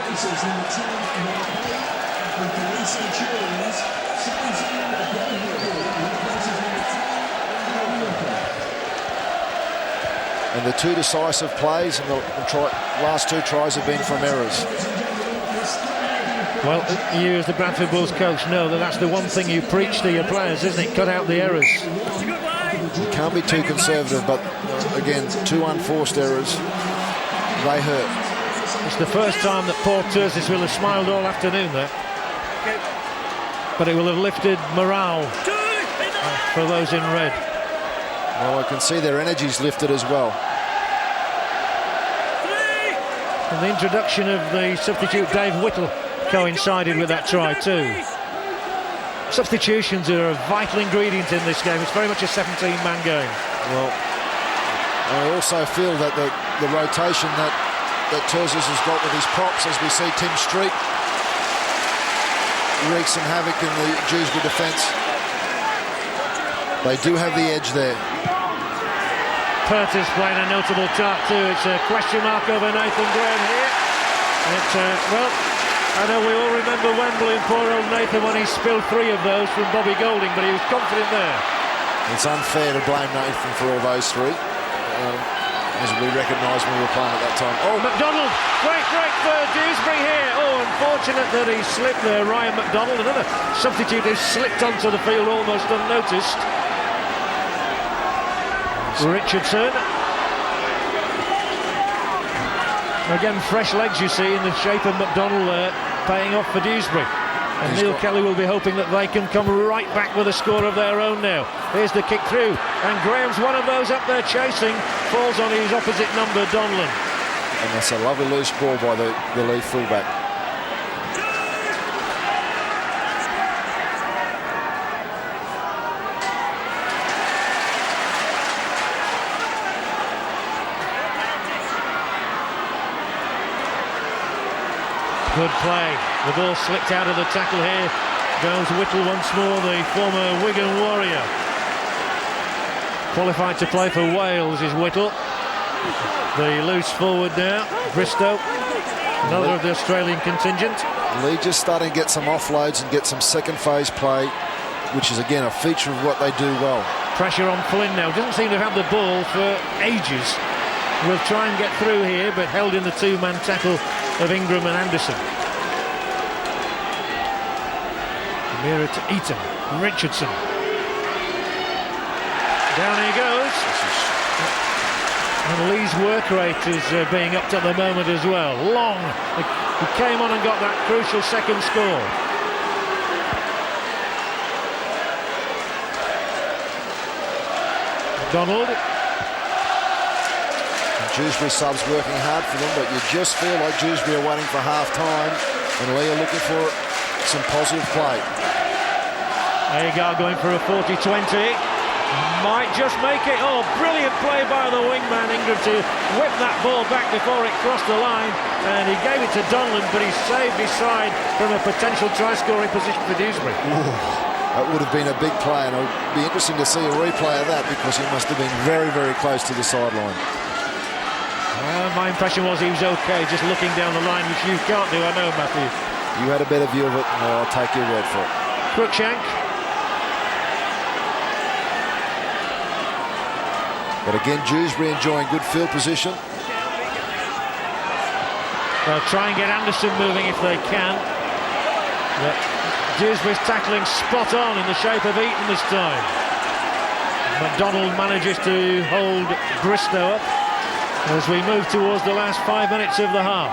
And the two decisive plays and the last two tries have been from errors. Well, you as the Bradford Bulls coach know that that's the one thing you preach to your players, isn't it? Cut out the errors. You can't be too conservative, but again, two unforced errors, they hurt. It's the first time that Paul Tursis will have smiled all afternoon there. But it will have lifted morale for those in red. Well, I can see their energy's lifted as well. And the introduction of the substitute Dave Whittle coincided with that try too. Substitutions are a vital ingredient in this game. It's very much a 17-man game. Well, I also feel that the rotation that Tursis has got with his props, as we see Tim Street wreak some havoc in the Dewsbury defence. They do have the edge there. Purtill's playing a notable part too. It's a question mark over Nathan Graham here. Well, I know we all remember Wembley and poor old Nathan when he spilled 3 of those from Bobby Golding, but he was confident there. It's unfair to blame Nathan for all those 3. As we recognised when we were playing at that time. Oh, MacDonald! Great break for Dewsbury here. Oh, unfortunate that he slipped there. Ryan MacDonald, another substitute who slipped onto the field almost unnoticed. Richardson. Again, fresh legs you see in the shape of MacDonald there, paying off for Dewsbury. And Neil Kelly will be hoping that they can come right back with a score of their own now. Here's the kick through, and Graham's one of those up there chasing, falls on his opposite number, Donlan. And that's a lovely loose ball by the Leigh fullback. Good play. The ball slipped out of the tackle here. Goes Whittle once more, the former Wigan Warrior. Qualified to play for Wales is Whittle. The loose forward now, Bristow, another of the Australian contingent. Leigh just starting to get some offloads and get some second phase play, which is again a feature of what they do well. Pressure on Flynn now. Doesn't seem to have the ball for ages. Will try and get through here, but held in the 2-man tackle of Ingram and Anderson. Nearer to Eaton, Richardson. Down he goes. And Leigh's work rate is being upped at the moment as well. Long. He came on and got that crucial second score. MacDonald. Dewsbury subs working hard for them, but you just feel like Dewsbury are waiting for half-time and Leigh are looking for some positive play. Agar going for a 40-20. Might just make it. Oh, brilliant play by the wingman Ingram to whip that ball back before it crossed the line, and he gave it to Donlan, but he saved his side from a potential try-scoring position for Dewsbury. Ooh, that would have been a big play, and it would be interesting to see a replay of that because he must have been very, very close to the sideline. My impression was he was okay, just looking down the line, which you can't do, I know, Matthew. You had a better view of it, and I'll take your word for it. Cruckshank. But again, Dewsbury enjoying good field position. They'll try and get Anderson moving if they can. But Dewsbury's tackling spot on in the shape of Eaton this time. MacDonald manages to hold Bristow up as we move towards the last 5 minutes of the half.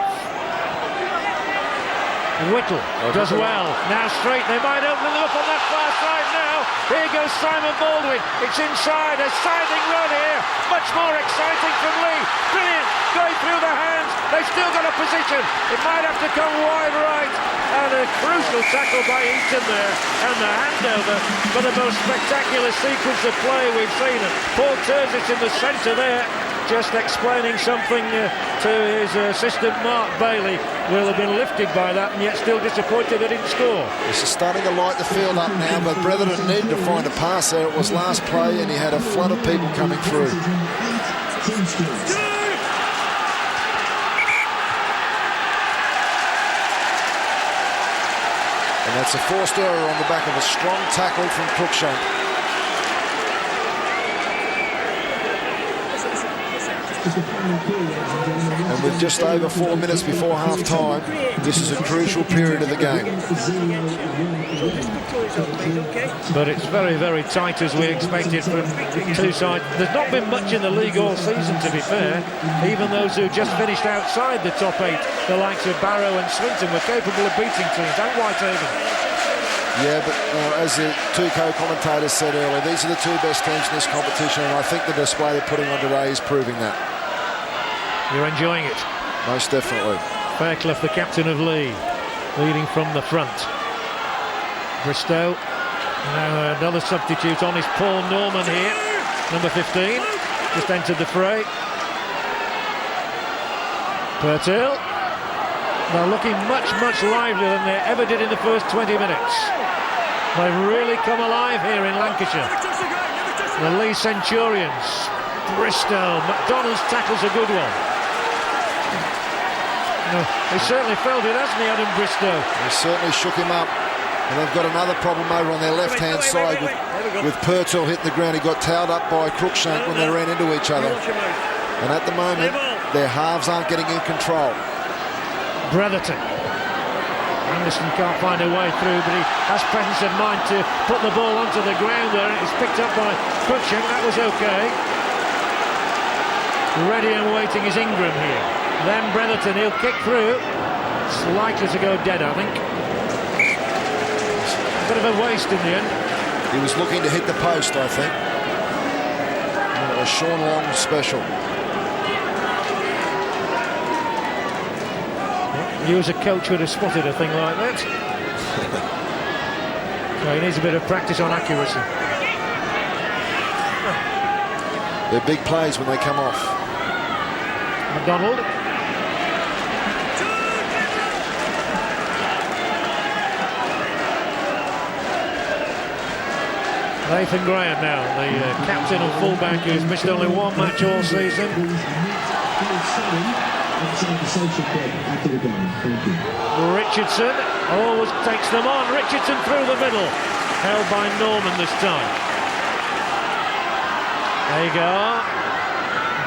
Whittle does well. Now straight, they might open them up on that far side now. Here goes Simon Baldwin. It's inside, a siding run here. Much more exciting from Leigh. Brilliant, going through the hands. They've still got a position. It might have to come wide right. And a crucial tackle by Eaton there. And the handover for the most spectacular sequence of play we've seen. And Paul Terzic in the centre there, just explaining something to his assistant Mark Bailey. Will have been lifted by that and yet still disappointed they didn't score. This is starting to light the field up now, but Bretherton needed to find a pass there. It was last play and he had a flood of people coming through. And that's a forced error on the back of a strong tackle from Cruckshank. And with just over 4 minutes before half-time, this is a crucial period of the game. But it's very, very tight as we expected from two sides. There's not been much in the league all season, to be fair. Even those who just finished outside the top 8, the likes of Barrow and Swinton, were capable of beating teams, and Whitehaven. Yeah, but as the two co-commentators said earlier, these are the 2 best teams in this competition, and I think the display they're putting on today is proving that. You're enjoying it? Most definitely. Fairclough, the captain of Leigh, leading from the front. Bristow. Now another substitute on is Paul Norman here, number 15, just entered the fray. Purtill. They're looking much, much livelier than they ever did in the first 20 minutes. They've really come alive here in Lancashire. The Leigh Centurions Bristow. MacDonald's tackle's a good one. No, he certainly felt it, hasn't he, Adam Bristow? He certainly shook him up. And they've got another problem over on their left-hand side with Purtill hitting the ground. He got towed up by Cruckshank when they ran into each other. And at the moment, their halves aren't getting in control. Bretherton. Anderson can't find a way through, but he has presence of mind to put the ball onto the ground there. It's picked up by Cruckshank. That was okay. Ready and waiting is Ingram here. Then Bretherton, he'll kick through. It's likely to go dead, I think. Bit of a waste in the end. He was looking to hit the post, I think. A Sean Long special. You as a coach would have spotted a thing like that. So he needs a bit of practice on accuracy. They're big plays when they come off. MacDonald. Nathan Graham now, the captain and fullback who's missed only one match all season. Richardson always takes them on. Richardson through the middle, held by Norman this time. Agar,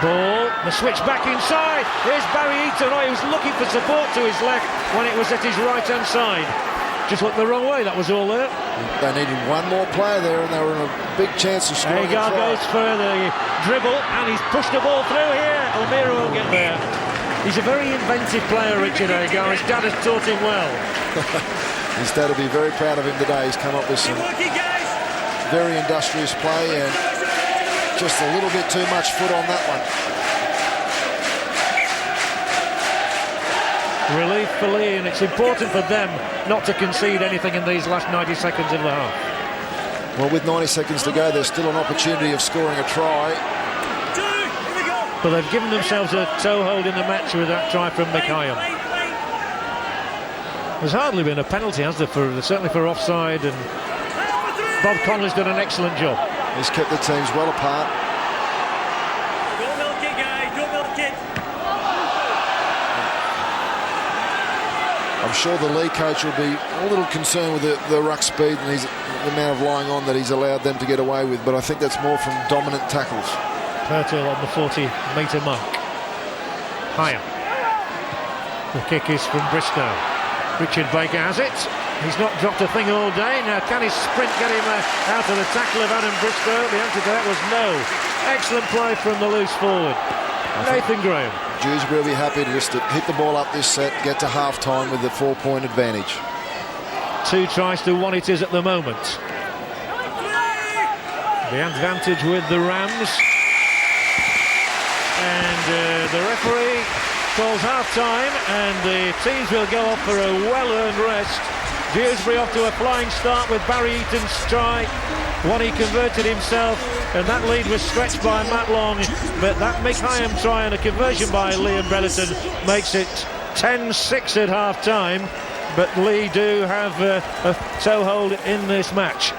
ball, the switch back inside. Here's Barry Eaton. Oh, he was looking for support to his left when it was at his right-hand side. Just looked the wrong way, that was all there. They needed one more player there, and they were in a big chance of scoring. Agar goes for the dribble, and he's pushed the ball through here. Almira won't get there. He's a very inventive player, Richard Agar. His dad has taught him well. His dad will be very proud of him today. He's come up with some very industrious play, and just a little bit too much foot on that one. Relief for Leigh, and it's important for them not to concede anything in these last 90 seconds of the half. Well, with 90 seconds to go, there's still an opportunity of scoring a try. But they've given themselves a toehold in the match with that try from Mycoe. There's hardly been a penalty, has there, certainly for offside, and Bob Conley's done an excellent job. He's kept the teams well apart. Don't milk it, guys, don't milk it. I'm sure the Leigh coach will be a little concerned with the ruck speed and the amount of lying on that he's allowed them to get away with, but I think that's more from dominant tackles. Purtill on the 40-metre mark. Higham. The kick is from Bristow. Richard Baker has it. He's not dropped a thing all day. Now, can his sprint get him out of the tackle of Adam Bristow? The answer to that was no. Excellent play from the loose forward. Nathan Graham. Dewsbury will be happy to just hit the ball up this set, get to half-time with the 4-point advantage. 2 tries to 1 it is at the moment. The advantage with the Rams. And the referee calls half-time, and the teams will go off for a well-earned rest. Dewsbury off to a flying start with Barry Eaton's try, one he converted himself, and that lead was stretched by Matt Long, but that Higham try and a conversion by Leigh and Bretherton makes it 10-6 at half-time, but Leigh do have a toehold in this match.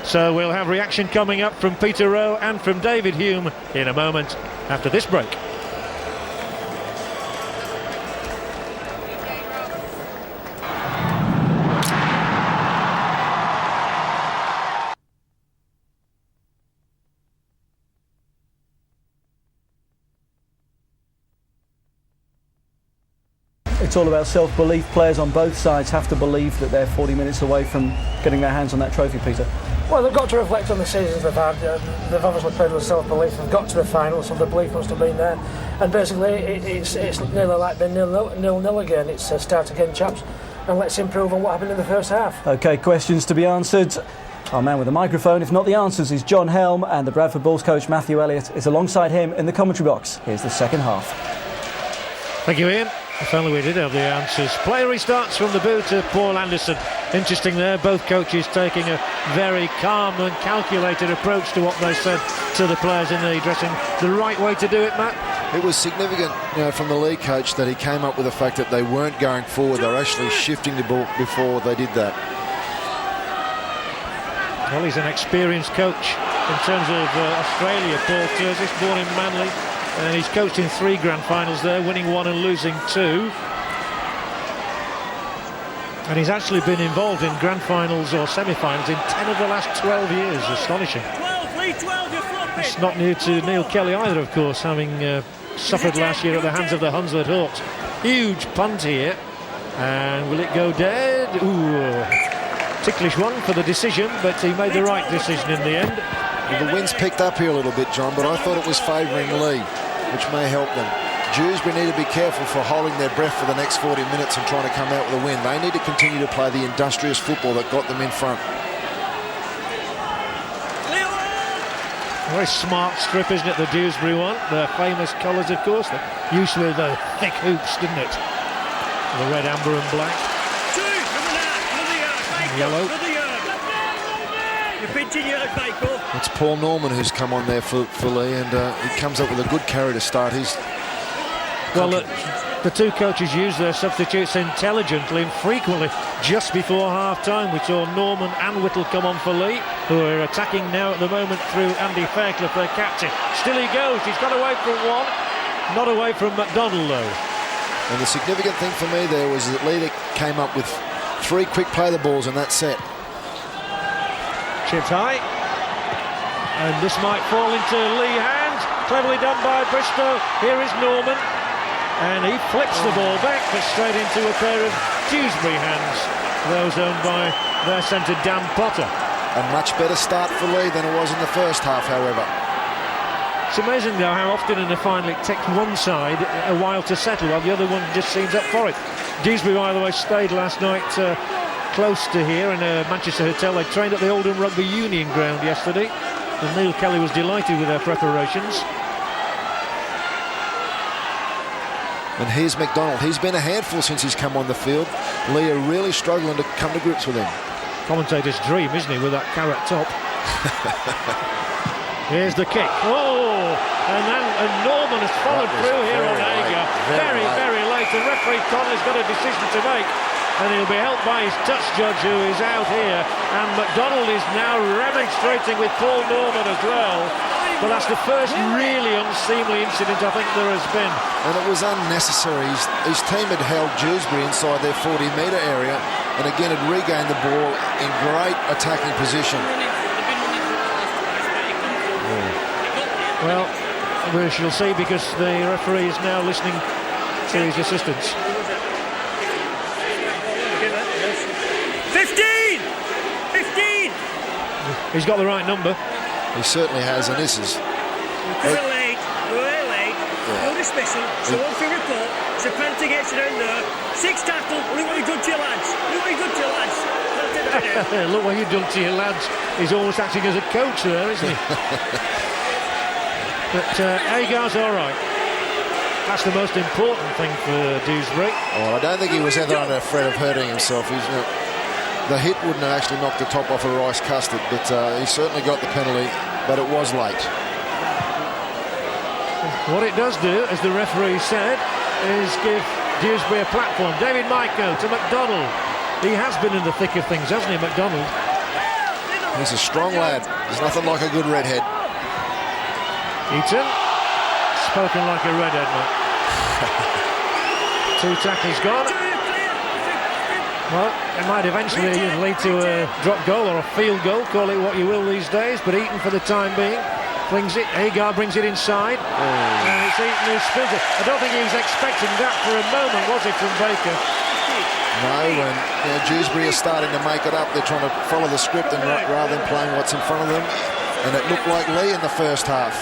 So we'll have reaction coming up from Peter Rowe and from David Hume in a moment after this break. It's all about self-belief. Players on both sides have to believe that they're 40 minutes away from getting their hands on that trophy, Peter. Well, they've got to reflect on the seasons they've had. They've obviously played with self-belief. They've got to the final, so the belief must have been there. And basically, it's nearly like being nil-nil again. It's start again, chaps, and let's improve on what happened in the first half. OK, questions to be answered. Our man with the microphone, if not the answers, is John Helm, and the Bradford Bulls coach Matthew Elliott is alongside him in the commentary box. Here's the second half. Thank you, Ian. If only we did have the answers. Play restarts from the boot of Paul Anderson. Interesting there, both coaches taking a very calm and calculated approach to what they said to the players in the dressing. The right way to do it, Matt? It was significant, from the Leigh coach that he came up with the fact that they weren't going forward. They were actually shifting the ball before they did that. Well, he's an experienced coach. in terms of Australia. Paul Tursis, born in Manly, and he's coached in 3 grand finals there, winning 1 and losing 2. And he's actually been involved in grand finals or semi-finals in 10 of the last 12 years. Astonishing. 12, Leigh, 12, you're flopping. It's not new to Neil Kelly either, of course, having suffered last year at the hands of the Hunslet Hawks. Huge punt here. And will it go dead? Ooh, ticklish one for the decision, but he made the right decision in the end. Well, the wind's picked up here a little bit, John, but I thought it was favouring Leigh, which may help them. Dewsbury need to be careful for holding their breath for the next 40 minutes and trying to come out with a win. They need to continue to play the industrious football that got them in front. Very smart strip, isn't it, the Dewsbury one? The famous colours, of course. The use with the thick hoops, didn't it? The red, amber and black. Yellow. You're pinching your Mycoe. It's Paul Norman who's come on there for Leigh, and he comes up with a good carry to start. Well, the two coaches use their substitutes intelligently and frequently. Just before half-time, we saw Norman and Whittle come on for Leigh, who are attacking now at the moment through Andy Fairclough, their captain. Still he goes. He's got away from one. Not away from MacDonald, though. And the significant thing for me there was that Leigh came up with 3 quick play the balls in that set. Chipped high. And this might fall into Leigh hands. Cleverly done by Bristow. Here is Norman. And he flips the ball back, but straight into a pair of Dewsbury hands. Those owned by their centre, Dan Potter. A much better start for Leigh than it was in the first half, however. It's amazing, though, how often in the final it takes one side a while to settle, while the other one just seems up for it. Dewsbury, by the way, stayed last night close to here in a Manchester hotel. They trained at the Oldham Rugby Union ground yesterday, and Neil Kelly was delighted with their preparations. And here's MacDonald. He's been a handful since he's come on the field. Leigh are really struggling to come to grips with him. Commentator's dream, isn't he, with that carrot top? Here's the kick. Oh, and Norman has followed through here on Agar. Very late. And referee Connolly's got a decision to make. And he'll be helped by his touch judge, who is out here. And MacDonald is now remonstrating with Paul Norman as well. But that's the first really unseemly incident I think there has been. And it was unnecessary. His team had held Dewsbury inside their 40-metre area, and again had regained the ball in great attacking position. Well, we shall see, because the referee is now listening to his assistants. 15! He's got the right number. He certainly has, and this is... We're late, no dismissal, so on for report, it's a penalty against it down there, 6 tackle, look what you've done to your lads, Look what you've done to your lads. He's almost acting as a coach there, isn't he? But Agar's all right. That's the most important thing for Dewsbury. Oh, I don't think he was ever under threat of hurting himself. The hit wouldn't have actually knocked the top off a rice custard, but he certainly got the penalty, but it was late. What it does do, as the referee said, is give Dewsbury a platform. David Mycoe to MacDonald. He has been in the thick of things, hasn't he, MacDonald? He's a strong lad. There's nothing like a good redhead. Eaton. Spoken like a redhead, mate. 2 tackles gone. Well, it might eventually lead to a drop goal or a field goal, call it what you will these days, but Eaton for the time being flings it. Agar brings it inside, and it's Eaton who spins it. I don't think he was expecting that for a moment, was it, from Bowker? No, and Dewsbury is starting to make it up. They're trying to follow the script and rather than playing what's in front of them, and it looked like Leigh in the first half.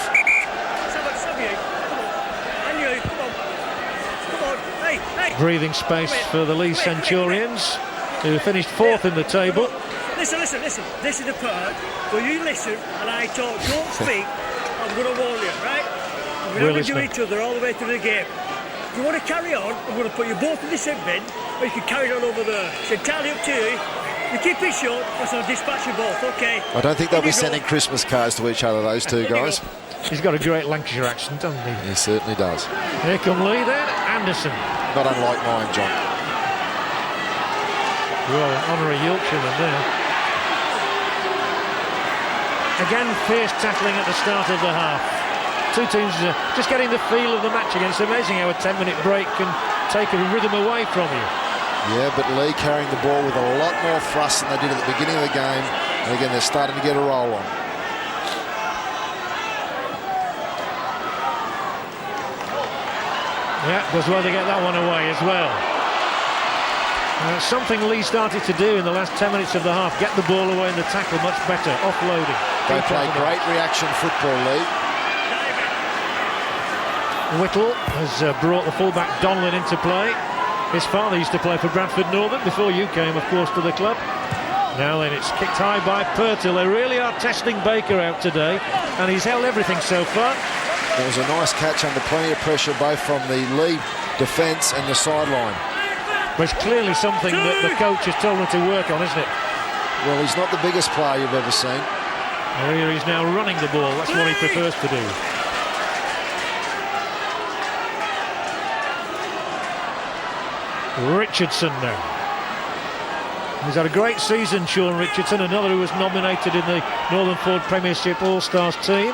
Breathing space for the Leigh Centurions, who finished 4th in the table. Listen. This is the part where you listen and I talk. Don't speak. I'm going to warn you, right? We're going to do each other all the way through the game. If you want to carry on, I'm going to put you both in the sin bin, or you can carry on over there. It's entirely up to you. You keep it short, or I'll dispatch you both, okay? I don't think they'll be sending Christmas cards to each other, those two guys. He's got a great Lancashire accent, doesn't he? He certainly does. Here come Leigh then, Anderson. Not unlike mine, John. Well, honorary Yorkshireman there. Again, fierce tackling at the start of the half. Two teams just getting the feel of the match again. It's amazing how a 10-minute break can take a rhythm away from you. Yeah, but Leigh carrying the ball with a lot more thrust than they did at the beginning of the game. And again, they're starting to get a roll on. Yeah, does well to get that one away as well. Something Leigh started to do in the last 10 minutes of the half. Get the ball away and the tackle much better. Offloading. They play great reaction football, Leigh. Whittle has brought the fullback Donlan into play. His father used to play for Bradford Northern before you came, of course, to the club. Now then, it's kicked high by Purtill. They really are testing Bowker out today, and he's held everything so far. It was a nice catch under plenty of pressure, both from the Leigh defence and the sideline. But it's clearly something that the coach has told him to work on, isn't it? Well, he's not the biggest player you've ever seen. Here he's now running the ball. That's what he prefers to do. Richardson now. He's had a great season, Sean Richardson, another who was nominated in the Northern Ford Premiership All-Stars team.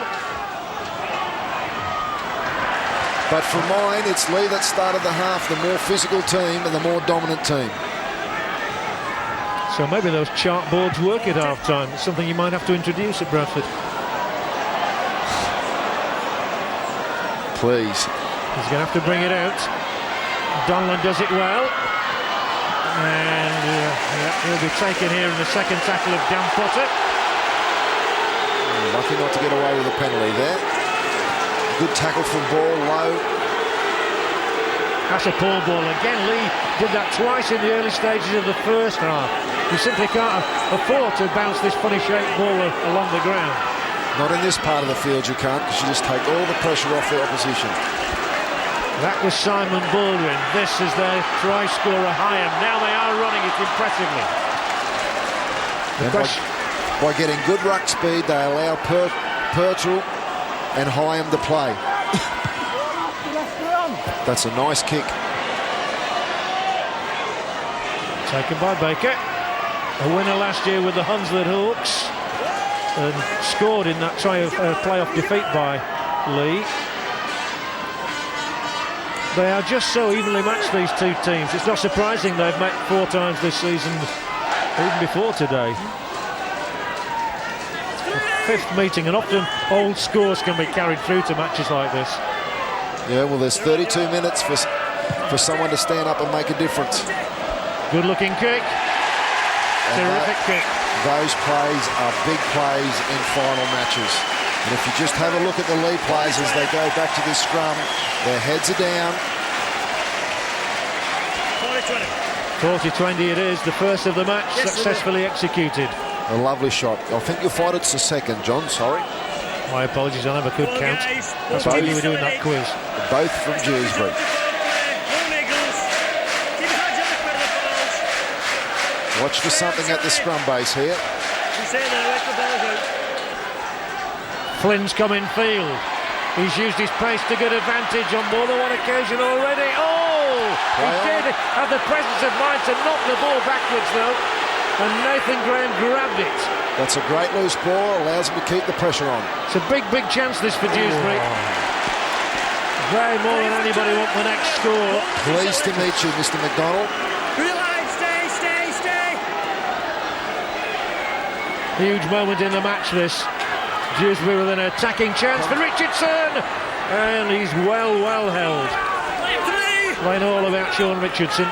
But for mine, it's Leigh that started the half, the more physical team and the more dominant team. So maybe those chart boards work at half-time. It's something you might have to introduce at Bradford. Please. He's going to have to bring it out. Donlan does it well. And he'll be taken here in the second tackle of Dan Potter. Lucky not to get away with a penalty there. Good tackle from ball low. That's a poor ball. Again, Leigh did that twice in the early stages of the first half. You simply can't afford to bounce this funny-shaped ball along the ground. Not in this part of the field you can't, because you just take all the pressure off the opposition. That was Simon Baldwin. This is their try scorer, Higham. Now they are running it impressively. By getting good ruck speed, they allow Purtill and Higham to play. That's a nice kick. Taken by Bowker. A winner last year with the Hunslet Hawks. And scored in that playoff defeat by Leigh. They are just so evenly matched, these two teams. It's not surprising they've met 4 times this season, even before today. The 5th meeting, and often old scores can be carried through to matches like this. Yeah, well, there's 32 minutes for someone to stand up and make a difference. Good-looking kick. Terrific kick. Those plays are big plays in final matches. And if you just have a look at the Leigh players as they go back to this scrum, their heads are down. 40-20 it is, the first of the match, successfully executed. A lovely shot. I think you'll find it's the second, John, sorry. My apologies, I never could count. That's why you were doing that quiz. Both from Dewsbury. Watch for something at the scrum base here. Flynn's come in field. He's used his pace to good advantage on more than one occasion already. Oh! He did have the presence of mind to knock the ball backwards, though. And Nathan Graham grabbed it. That's a great loose ball, allows him to keep the pressure on. It's a big, big chance, this, for Dewsbury. They more than anybody want the next score. Pleased to meet you, Mr. MacDonald. Stay. Huge moment in the match, this. Dewsbury with an attacking chance for Richardson. And he's well held. They know all about Sean Richardson.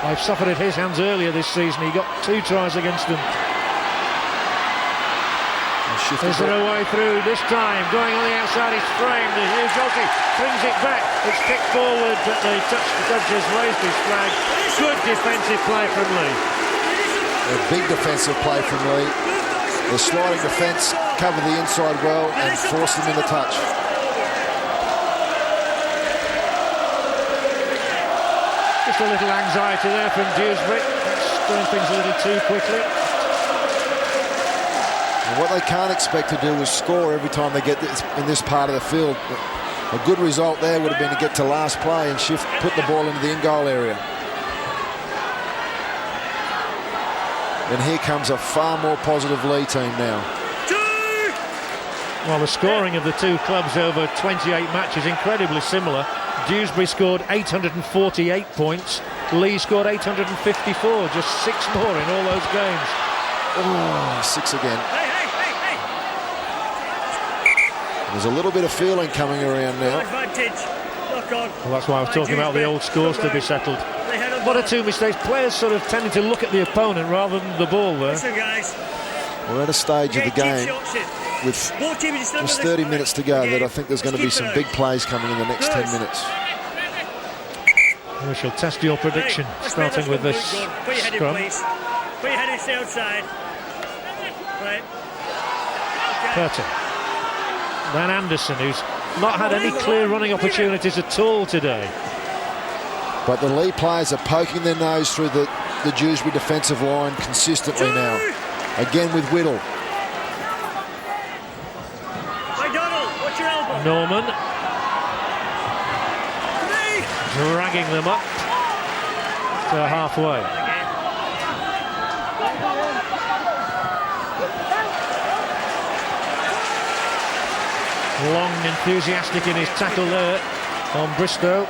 I've suffered at his hands earlier this season. He got 2 tries against them. Is there a way through this time? Going on the outside, it's framed. The huge Aussie brings it back. It's kicked forward, but the judge has raised his flag. Good defensive play from Leigh. A big defensive play from Leigh. The sliding defence covered the inside well and forced them in the touch. Just a little anxiety there from Dewsbury. That's doing things a little too quickly. And what they can't expect to do is score every time they get in this part of the field. A good result there would have been to get to last play and put the ball into the in-goal area. And here comes a far more positive Leigh team now. Well, the scoring of the two clubs over 28 matches incredibly similar. Dewsbury scored 848 points. Leigh scored 854, just 6 more in all those games. Oh, 6 again. There's a little bit of feeling coming around now. Well, that's why I was talking about the old scores to be settled. 1 or 2 mistakes. Players sort of tending to look at the opponent rather than the ball there. We're at a stage of the game with just 30 minutes to go that I think there's going to be some big plays coming in the next 10 minutes. We shall test your prediction, starting with this scrum. Put your head in outside. Right. Purtill. Then Anderson, who's not had any clear running opportunities at all today. But the Leigh players are poking their nose through the Dewsbury defensive line consistently now. Again with Whittle. MacDonald, watch your elbow. Norman. Dragging them up to halfway. Long, enthusiastic in his tackle there on Bristow.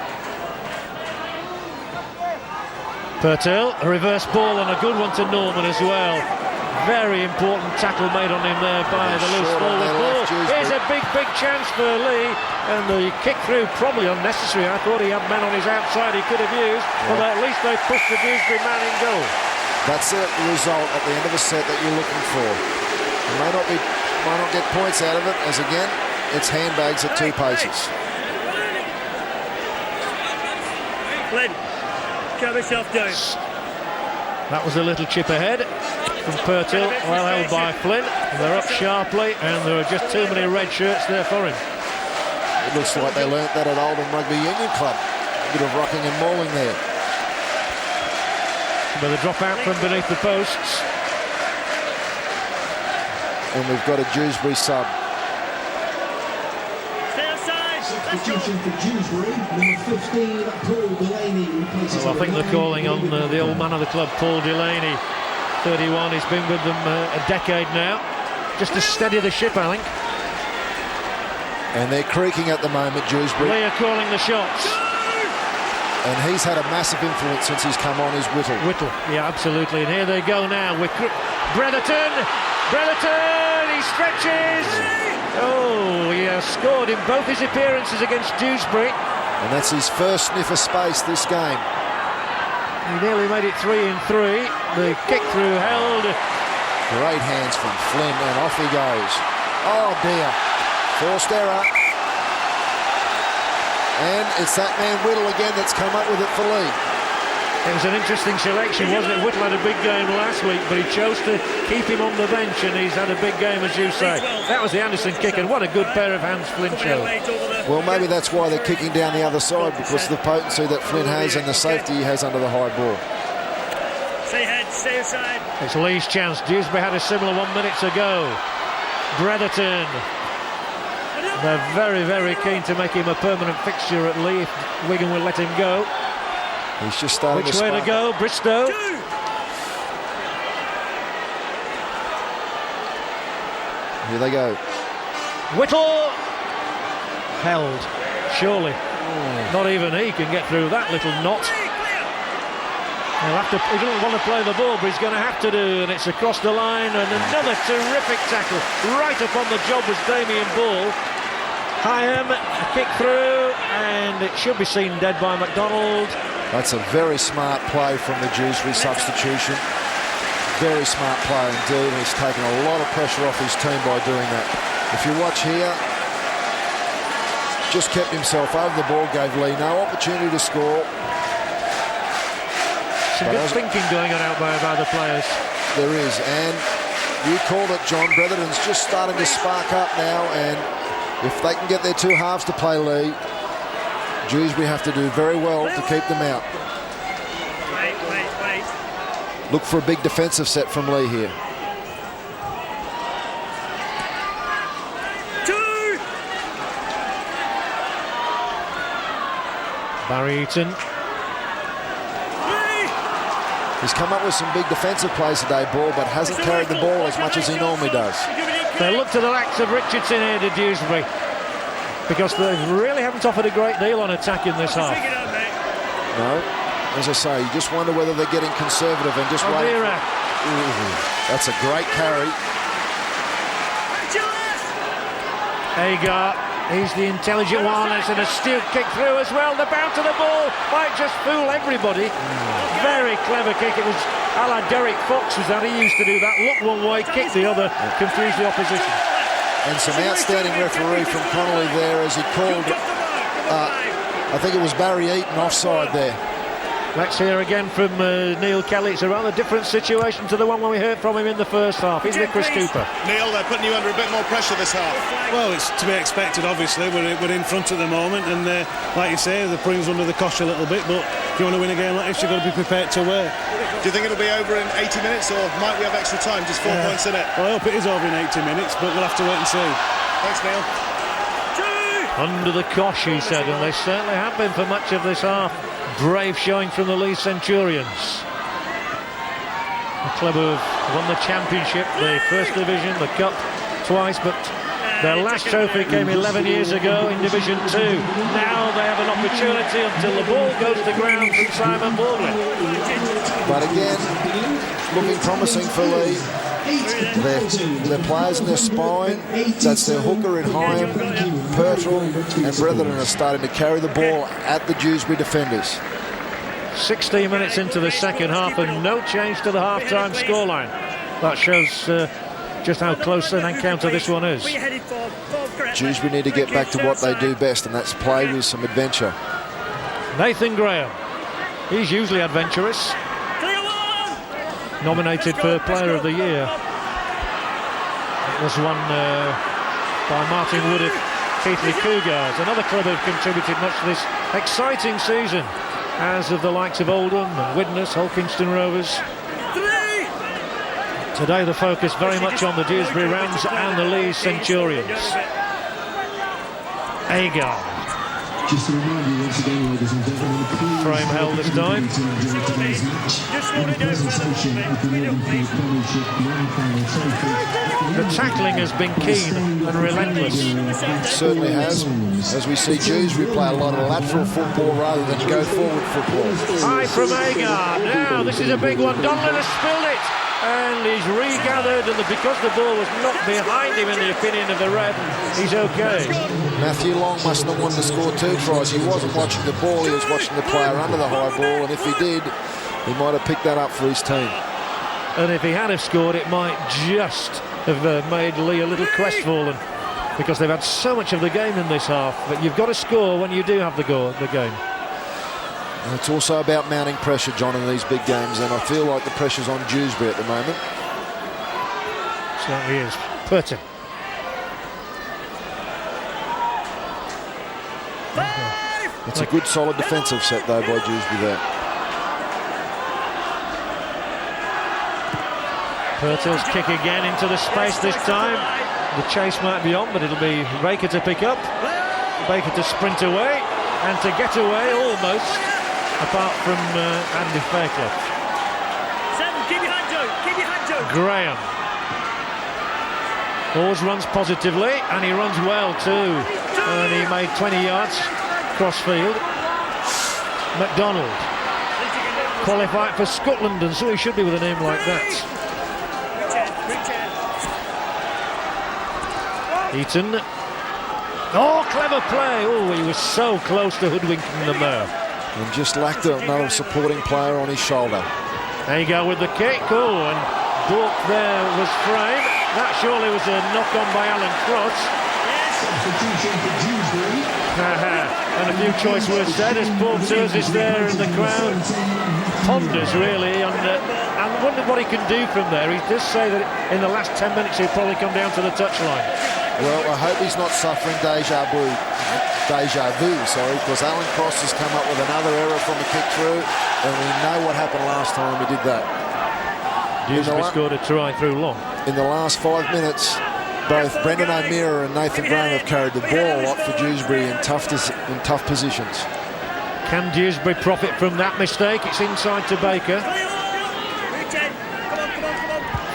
Purtill, a reverse ball and a good one to Norman as well. Very important tackle made on him there by the loose forward ball. Here's a big chance for Leigh, and the kick through probably unnecessary. I thought he had men on his outside he could have used, but at least they pushed the Dewsbury man in goal. That's the result at the end of a set that you're looking for. You might not get points out of it, as again, it's handbags at 2 paces. Flynn, calm yourself down. That was a little chip ahead from Purtill, well held by Flynn. They're up sharply, and there are just too many red shirts there for him. It looks like they learnt that at Oldham Rugby Union Club. A bit of rocking and mauling there. But the drop out from beneath the posts. And we've got a Dewsbury sub. Substitution for Dewsbury, number 15, Paul Delaney. Well, I think they're calling on the old man of the club, Paul Delaney. 31, he's been with them a decade now. Just to steady the ship, I think. And they're creaking at the moment, Dewsbury. Leigh are calling the shots. And he's had a massive influence since he's come on, is Whittle. Whittle, yeah, absolutely. And here they go now with Bretherton. Bretherton, he stretches. Oh, he has scored in both his appearances against Dewsbury. And that's his first sniff of space this game. He nearly made it 3 in 3. The kick through held. Great hands from Flynn, and off he goes. Oh dear. Forced error. And it's that man Whittle again that's come up with it for Leigh. It was an interesting selection, wasn't it? Whittle had a big game last week, but he chose to keep him on the bench, and he's had a big game, as you say. That was the Anderson kick, and what a good pair of hands Flynn showed. Well, maybe that's why they're kicking down the other side, because of the potency that Flynn has and the safety he has under the high ball. Stay ahead, stay aside. It's Leigh's chance. Dewsbury had a similar 1 minute to go. Bretherton. They're very, very keen to make him a permanent fixture at Leigh if Wigan will let him go. He's just starting Which way to go? Bristow. Here they go. Whittle. Held. Surely. Not even he can get through that little knot. He doesn't want to play the ball, but he's going to have to do, and it's across the line, and another terrific tackle. Right up on the job was Damien Ball. Higham, a kick through, and it should be seen dead by MacDonald. That's a very smart play from the Dewsbury substitution. Very smart play indeed, and he's taken a lot of pressure off his team by doing that. If you watch here, just kept himself over the ball, gave Leigh no opportunity to score. Some good thinking going on out by the players. There is, and you called it, John. Bretherton's just starting to spark up now, and if they can get their two halves to play Leigh, Dewsbury have to do very well to keep them out. Wait. Look for a big defensive set from Leigh here. Barry Eaton. He's come up with some big defensive plays today, Ball, but hasn't carried the ball as much as he normally does. They look to the likes of Richardson here to Dewsbury, because they really haven't offered a great deal on attack in this half. No, as I say, you just wonder whether they're getting conservative and just wait. That's a great carry. Agar, he's the intelligent one. It's an astute kick through as well. The bounce of the ball might just fool everybody. Very clever kick. It was a la Derek Fox was that. He used to do that. Look one way, kick the other, confuse the opposition. And some outstanding referee from Connolly there as he called, I think it was Barry Eaton offside there. Let's hear again from Neil Kelly. It's a rather different situation to the one when we heard from him in the first half. He's with Chris Cooper. Neil, they're putting you under a bit more pressure this half. Well, it's to be expected, obviously. We're in front at the moment, and like you say, they're putting us under the cosh a little bit, but if you want to win a game like this, you've got to be prepared to work. Do you think it'll be over in 80 minutes, or might we have extra time, just 4 points in it? Well, I hope it is over in 80 minutes, but we'll have to wait and see. Thanks, Neil. Under the cosh, he said, and they certainly have been for much of this half. Brave showing from the Leigh Centurions. A club who have won the championship, the first division, the cup twice, but their last trophy came 11 years ago in Division 2. Now they have an opportunity until the ball goes to ground from Simon Baldwin. But again, looking promising for Leigh. Their players in their spine, that's their hooker in Higham, Purtill and Bretherton are starting to carry the ball at the Dewsbury defenders. 16 minutes into the second half and no change to the half-time scoreline. That shows just how close an encounter this one is. Dewsbury need to get back to what they do best, and that's play with some adventure. Nathan Graham, he's usually adventurous. Nominated for Player of the Year. It was won by Martin Wood of Keighley Cougars. Another club who have contributed much to this exciting season, as of the likes of Oldham and Widnes, Holkingston Rovers. Today the focus very much on the Dewsbury Rams and the Leigh Centurions. Agar. Just to remind you once again, ladies and gentlemen, frame held this time. The tackling has been keen and relentless. It certainly has. As we see Dewsbury play a lot of lateral football rather than go forward football. High from Agar. Now this is a big one. Donlan has spilled it. And he's regathered, and because the ball was not behind him in the opinion of the ref, he's okay. Matthew Long must not want to score 2 tries. He wasn't watching the ball, he was watching the player under the high ball, and if he did, he might have picked that up for his team. And if he had have scored, it might just have made Leigh a little crestfallen, because they've had so much of the game in this half. But you've got to score when you do have the game. And it's also about mounting pressure, John, in these big games, and I feel like the pressure's on Dewsbury at the moment. Certainly is. Purtill. It's a good solid defensive set though by Dewsbury there. Purtill's kick again into the space this time. The chase might be on, but it'll be Baker to pick up, Baker to sprint away, and to get away almost, apart from Andy Fairclough. Keep your hands out, keep your hands out. Graham always runs positively, and he runs well too. And he made 20 yards cross field. MacDonald qualified for Scotland, and so he should be with a name like that. Eaton. Oh, clever play. Oh, he was so close to hoodwinking the mare. And just lacked another supporting player on his shoulder. Agar with the kick. Oh, and Bowker there was framed. That surely was a knock-on by Alan Cross. And a few choice words said as Paul Tours is there in the crowd. Ponders really and wondered what he can do from there. He does say that in the last 10 minutes he'll probably come down to the touchline. Well, I hope he's not suffering deja vu, because Alan Cross has come up with another error from the kick through, and we know what happened last time he did that. Dewsbury scored a try through long. In the last 5 minutes, both Brendan O'Meara and Nathan Graham have carried the ball a lot for Dewsbury in tough positions. Can Dewsbury profit from that mistake? It's inside to Baker.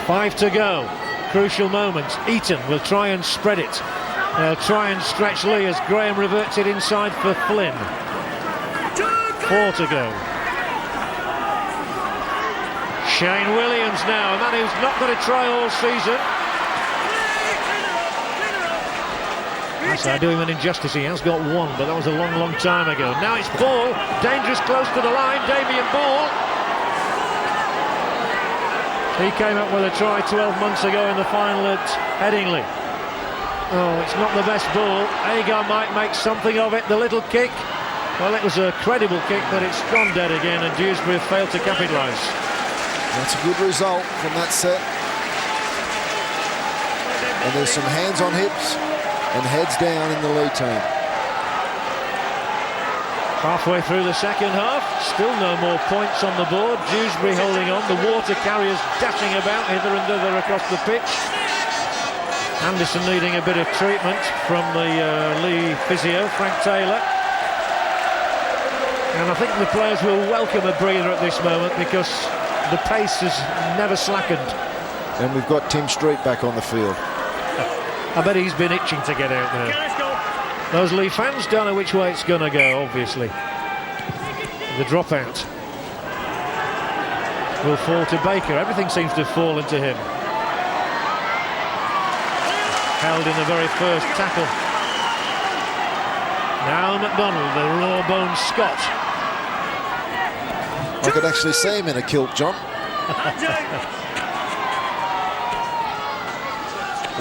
5 to go. crucial moment. Eaton will try and spread it. They'll try and stretch Leigh as Graham reverts it inside for Flynn. 4 to go. Shane Williams now, a man who's not going to try all season. I do him an injustice, he has got 1, but that was a long, long time ago. Now it's Ball, dangerous close to the line, Damien Ball. He came up with a try 12 months ago in the final at Headingley. Oh, it's not the best ball. Agar might make something of it, the little kick. Well, it was a credible kick, but it's gone dead again, and Dewsbury failed to capitalise. That's a good result from that set. And there's some hands on hips and heads down in the Leigh team. Halfway through the second half, still no more points on the board. Dewsbury holding on, the water carriers dashing about hither and thither across the pitch. Anderson needing a bit of treatment from the Leigh physio, Frank Taylor. And I think the players will welcome a breather at this moment because the pace has never slackened. And we've got Tim Street back on the field. I bet he's been itching to get out there. Those Leigh fans don't know which way it's going to go, obviously. The dropout will fall to Bowker. Everything seems to fall into him. Held in the very first tackle. Now MacDonald, the raw-boned Scot. I could actually see him in a kilt, John.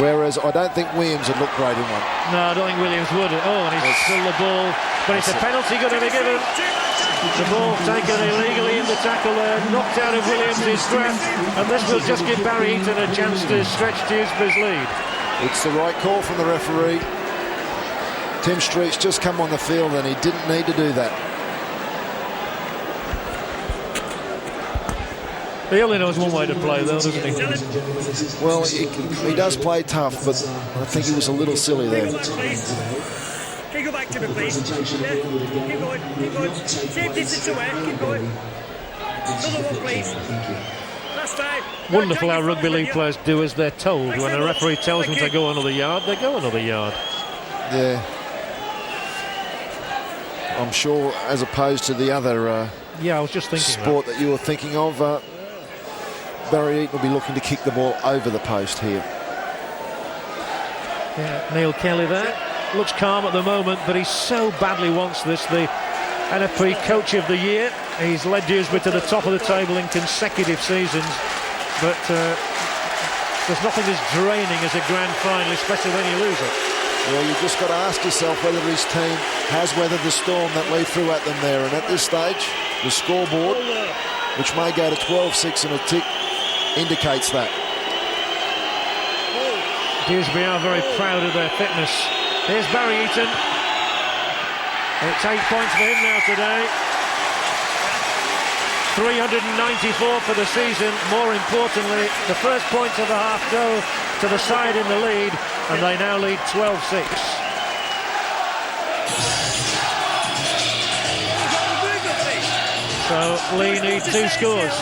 Whereas I don't think Williams would look great in one. No, I don't think Williams would. Oh, and he's still the ball. But it's a penalty going to be given. The ball taken illegally in the tackle there, knocked out of Williams' grasp. And this will just give Barry Eaton a chance to stretch Dewsbury's lead. It's the right call from the referee. Tim Street's just come on the field and he didn't need to do that. He only knows one way to play, though, doesn't he? Well, he does play tough, but I think he was a little silly there. Can you go back to me, please? Yeah, keep going, keep going. Same distance away, keep going. Another one, please. That's fine. Wonderful how rugby league players do as they're told. When a referee tells them to go another yard, they go another yard. Yeah. I'm sure, as opposed to the other yeah, I was just thinking sport that you were thinking of, Barry Eaton will be looking to kick the ball over the post here. Yeah, Neil Kelly there. Looks calm at the moment, but he so badly wants this. The NFP Coach of the Year. He's led Dewsbury to the top of the table in consecutive seasons. But there's nothing as draining as a grand final, especially when you lose it. Well, you've just got to ask yourself whether his team has weathered the storm that Leigh threw at them there. And at this stage, the scoreboard, which may go to 12-6 and a tick, indicates that. Dewsbury are very proud of their fitness. Here's Barry Eaton. It's 8 points for him now today. 394 for the season. More importantly, the first points of the half go to the side in the lead, and they now lead 12-6. So Leigh need 2 scores.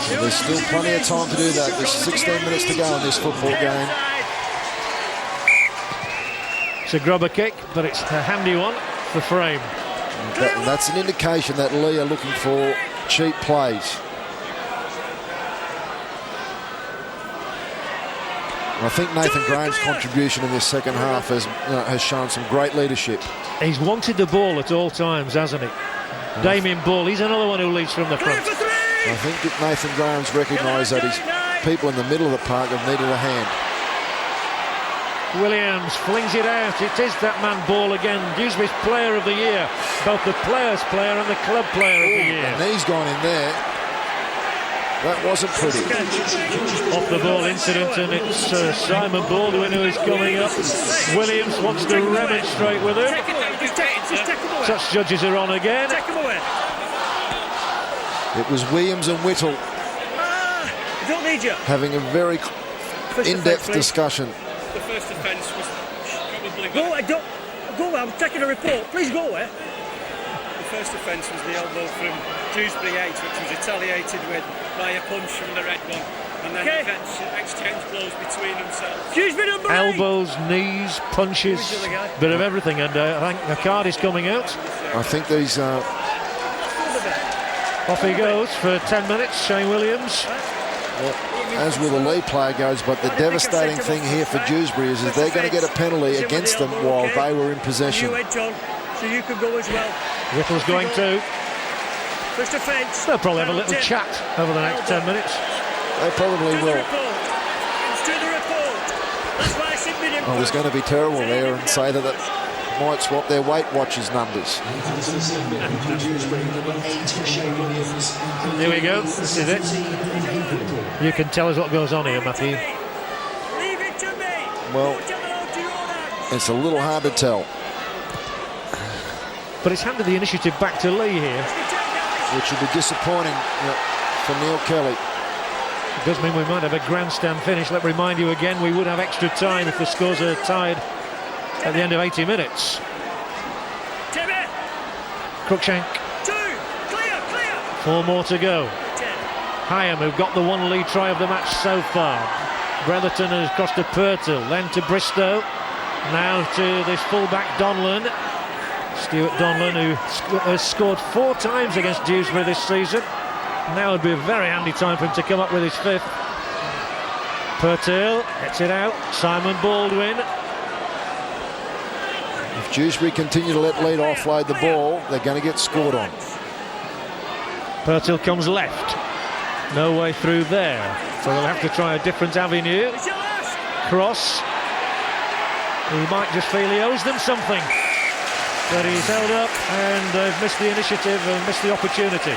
There's still plenty of time to do that. There's 16 minutes to go in this football game. It's a grubber kick, but it's a handy one for Frame. That's an indication that Leigh are looking for cheap plays. I think Nathan Graham's contribution in this second half has shown some great leadership. He's wanted the ball at all times, hasn't he? Damien Ball, he's another one who leads from the front. I think that Nathan Graham's recognised that his people in the middle of the park have needed a hand. Williams flings it out. It is that man Ball again. Dewsbury's player of the year. Both the player's player and the club player of the year. And he's gone in there. That wasn't pretty. Off the ball incident, and it's Simon Baldwin who is coming up. Williams wants to remonstrate with him. Such judges are on again. It was Williams and Whittle having a very in-depth discussion. The first offence was probably... Go away, I'm taking a report. Please go away. The first offence was the elbow from Dewsbury 8, which was retaliated with by a punch from the red one. And then they can exchange blows between themselves. Dewsbury number 8. Elbows, knees, punches, bit of everything, and I think the card is coming out. I think these... Off he goes for 10 minutes, Shane Williams. As will the Leigh player goes, but the devastating thing here for Dewsbury is they're going to get a penalty against them while they were in possession. You went on, so you can go as well. Whittle's going to. First offence. They'll probably have a little chat over the next 10 minutes. They probably will. It's to the report. That's why I submitted him. I was going to be terrible there and say that it might swap their Weight Watchers numbers. Here we go. This is it. You can tell us what goes on here, Matthew. Leave it to me. Well, it's a little hard to tell. But it's handed the initiative back to Leigh here. Which would be disappointing for Neil Kelly. It does mean we might have a grandstand finish. Let me remind you again, we would have extra time if the scores are tied at the end of 80 minutes. Cruckshank. 2, clear. 4 more to go. Higham, who've got the one lead try of the match so far. Bretherton has crossed to Purtill, then to Bristow. Now to this fullback Donlan. Stuart Donlan, who has scored 4 times against Dewsbury this season. Now would be a very handy time for him to come up with his 5th. Purtill gets it out. Simon Baldwin. If Dewsbury continue to let Leigh offload the ball, they're going to get scored on. Purtill comes left. No way through there. So they'll have to try a different avenue. Cross. He might just feel he owes them something. But he's held up and they've missed the initiative and missed the opportunity.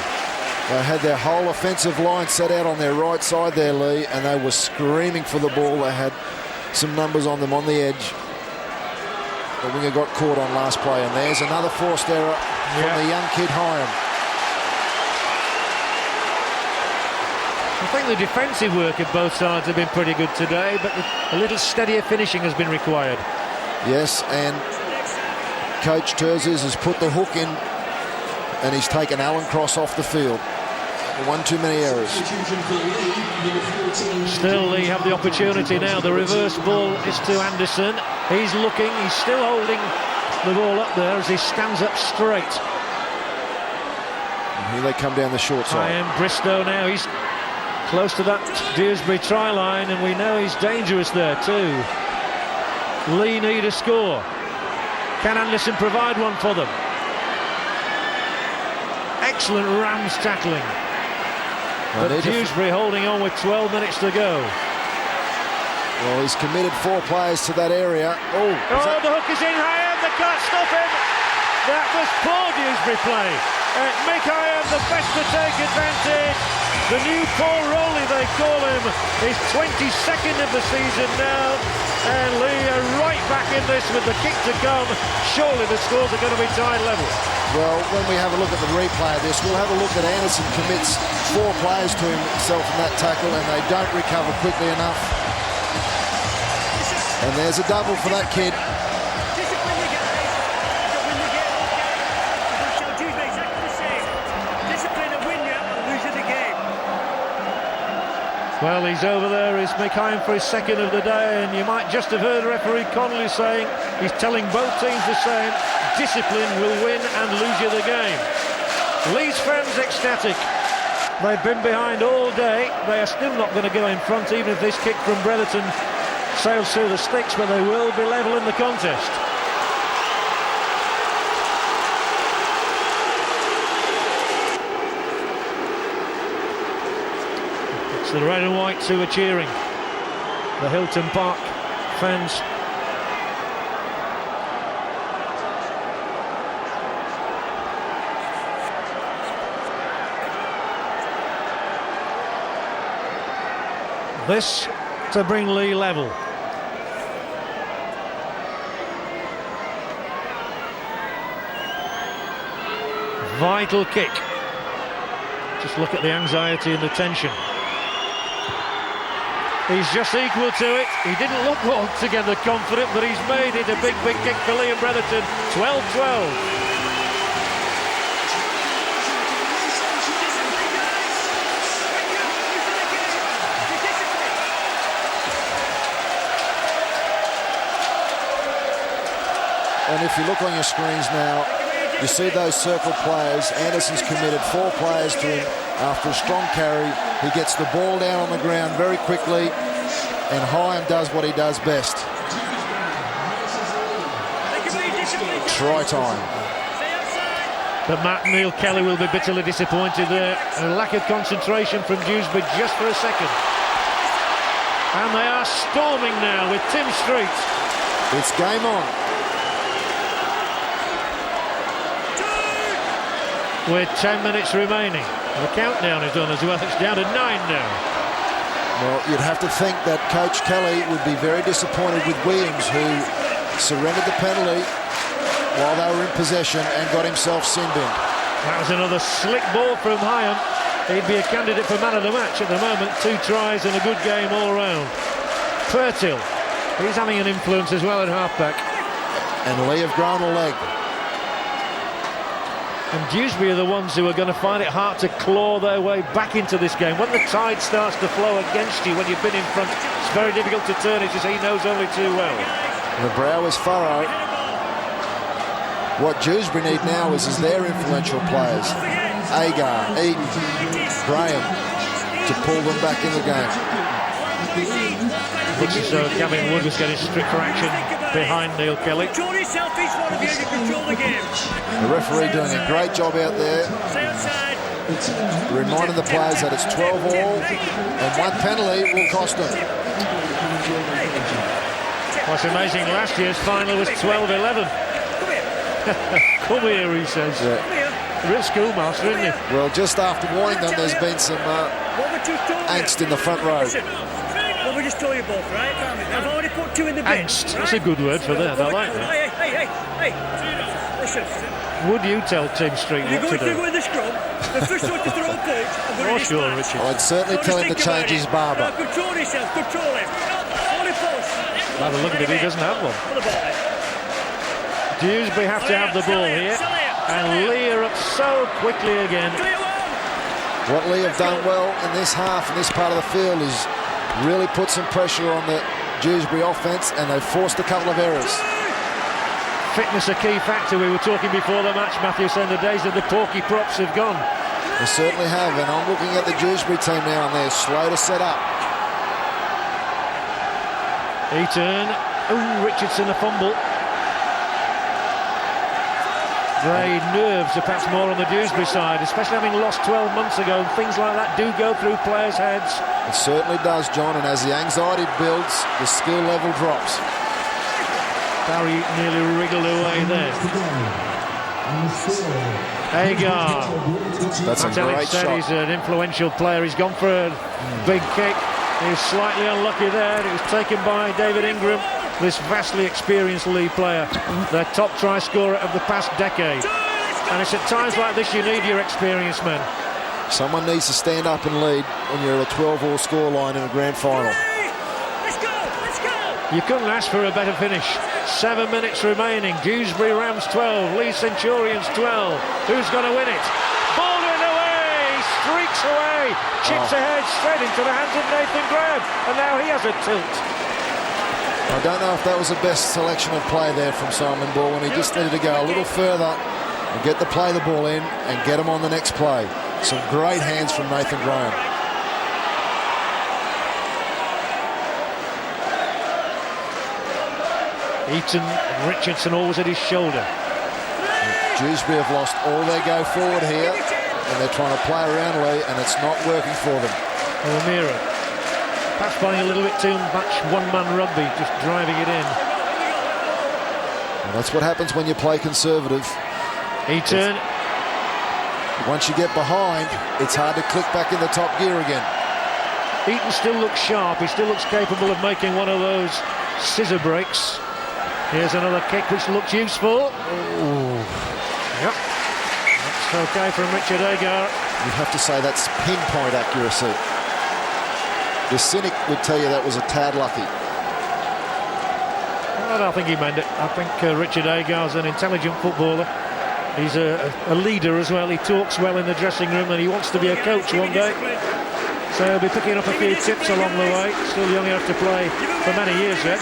They had their whole offensive line set out on their right side there, Leigh, and they were screaming for the ball. They had some numbers on them on the edge. The winger got caught on last play, and there's another forced error from the young kid Higham. I think the defensive work of both sides have been pretty good today, but a little steadier finishing has been required. Yes, and Coach Terzis has put the hook in, and he's taken Alan Cross off the field. One too many errors. Still, Leigh have the opportunity now. The reverse ball is to Anderson. He's looking, he's still holding the ball up there as he stands up straight. And here they come down the short side. Higham, Bristow now, he's close to that Dewsbury try line, and we know he's dangerous there too. Leigh need a score. Can Anderson provide one for them? Excellent Rams tackling. But Dewsbury holding on with 12 minutes to go. Well, he's committed 4 players to that area. The hook is in. Higham, they can't stop him. That was poor Dewsbury play. Mycoe, the best to take advantage. The new Paul Rowley, they call him, is 22nd of the season now. And Leigh are right back in this with the kick to come. Surely the scores are going to be tied level. Well, when we have a look at the replay of this, we'll have a look that Anderson commits 4 players to himself in that tackle, and they don't recover quickly enough. And there's a double for that kid. Well, he's over there. He's Mycoe for his 2nd of the day, and you might just have heard referee Connolly saying he's telling both teams the same. Discipline will win and lose you the game. Leigh's fans ecstatic. They've been behind all day. They are still not going to go in front, even if this kick from Bretherton sails through the sticks, but they will be level in the contest. It's the red and whites who are cheering. The Hilton Park fans. This to bring Leigh level. Vital kick. Just look at the anxiety and the tension. He's just equal to it. He didn't look altogether confident, but he's made it a big kick for Leigh and Bretherton. 12-12. And if you look on your screens now, you see those circle players. Anderson's committed 4 players to him after a strong carry. He gets the ball down on the ground very quickly, and Higham does what he does best. Try time. But Neil Kelly will be bitterly disappointed there. A lack of concentration from Dewsbury just for a second. And they are storming now with Tim Street. It's game on. With 10 minutes remaining. The countdown is done as well. It's down to 9 now. Well, you'd have to think that Coach Kelly would be very disappointed with Williams, who surrendered the penalty while they were in possession and got himself sinned in. That was another slick ball from Higham. He'd be a candidate for man of the match at the moment. 2 tries and a good game all round. Purtill, he's having an influence as well at half-back. And Leigh have grown a leg. And Dewsbury are the ones who are going to find it hard to claw their way back into this game. When the tide starts to flow against you, when you've been in front, it's very difficult to turn it, as he knows only too well. The brow is furrowed. What Dewsbury need now is their influential players. Agar, Eaton, Graham, to pull them back in the game. Looks as though Gavin Wood was getting stricter action behind Neil Kelly. Control yourself, each one of you to control the game. The referee doing a great job out there, reminding the players that it's 12 all and 1 penalty will cost them. What's amazing, last year's final was 12-11. Come here, he says. Yeah. Real schoolmaster, isn't he? Well, just after warning them, there's been some angst in the front row. Well, we just told you both, right? I've already put 2 in the bin. Angst, that's a good word for that. I like that. Hey. Listen. Would you tell Tim Street You're what to going do? to win the scrum. The first one to throw a punch. Oh, sure, Richard. I'd certainly tell him to change his barber. Control yourself, control him. Only post. Have a look at it, he doesn't have one. Dewsbury have to have the ball here. And Leigh are up so quickly again. What Leigh have done well in this half, in this part of the field, is really put some pressure on the Dewsbury offence, and they've forced a couple of errors. Fitness a key factor. We were talking before the match, Matthew, saying the days of the porky props have gone. They certainly have, and I'm looking at the Dewsbury team now, and they're slow to set up. Eaton. Oh, Richardson a fumble. The nerves are perhaps more on the Dewsbury side, especially having lost 12 months ago. Things like that do go through players' heads. It certainly does, John, and as the anxiety builds, the skill level drops. Barry nearly wriggled away there. Agar. That's a great shot. He's an influential player. He's gone for a big kick. He's slightly unlucky there. It was taken by David Ingram, this vastly experienced Leigh player, their top try scorer of the past decade. And it's at times like this you need your experienced men. Someone needs to stand up and lead when you're at a 12-all scoreline in a grand final. Let's go! You couldn't ask for a better finish. 7 minutes remaining. Dewsbury Rams 12, Leigh Centurions 12. Who's going to win it? Baldwin away, streaks away, chips ahead straight into the hands of Nathan Graham, and now he has a tilt. I don't know if that was the best selection of play there from Simon Baldwin. He just needed to go a little further and get the ball in and get him on the next play. Some great hands from Nathan Graham. Eaton and Richardson always at his shoulder. Dewsbury have lost all their go forward here, and they're trying to play around Leigh, and it's not working for them. O'Meara perhaps playing a little bit too much one-man rugby, just driving it in. And that's what happens when you play conservative. Eaton. Once you get behind, it's hard to click back in the top gear again. Eaton still looks sharp. He still looks capable of making one of those scissor breaks. Here's another kick which looks useful. Ooh. Yep. That's okay from Richard Agar. You have to say that's pinpoint accuracy. The cynic would tell you that was a tad lucky. I don't think he meant it. I think Richard Agar's an intelligent footballer. He's a leader as well. He talks well in the dressing room, and he wants to be a coach one day. So he'll be picking up a few tips along the way. Still young enough to play for many years yet.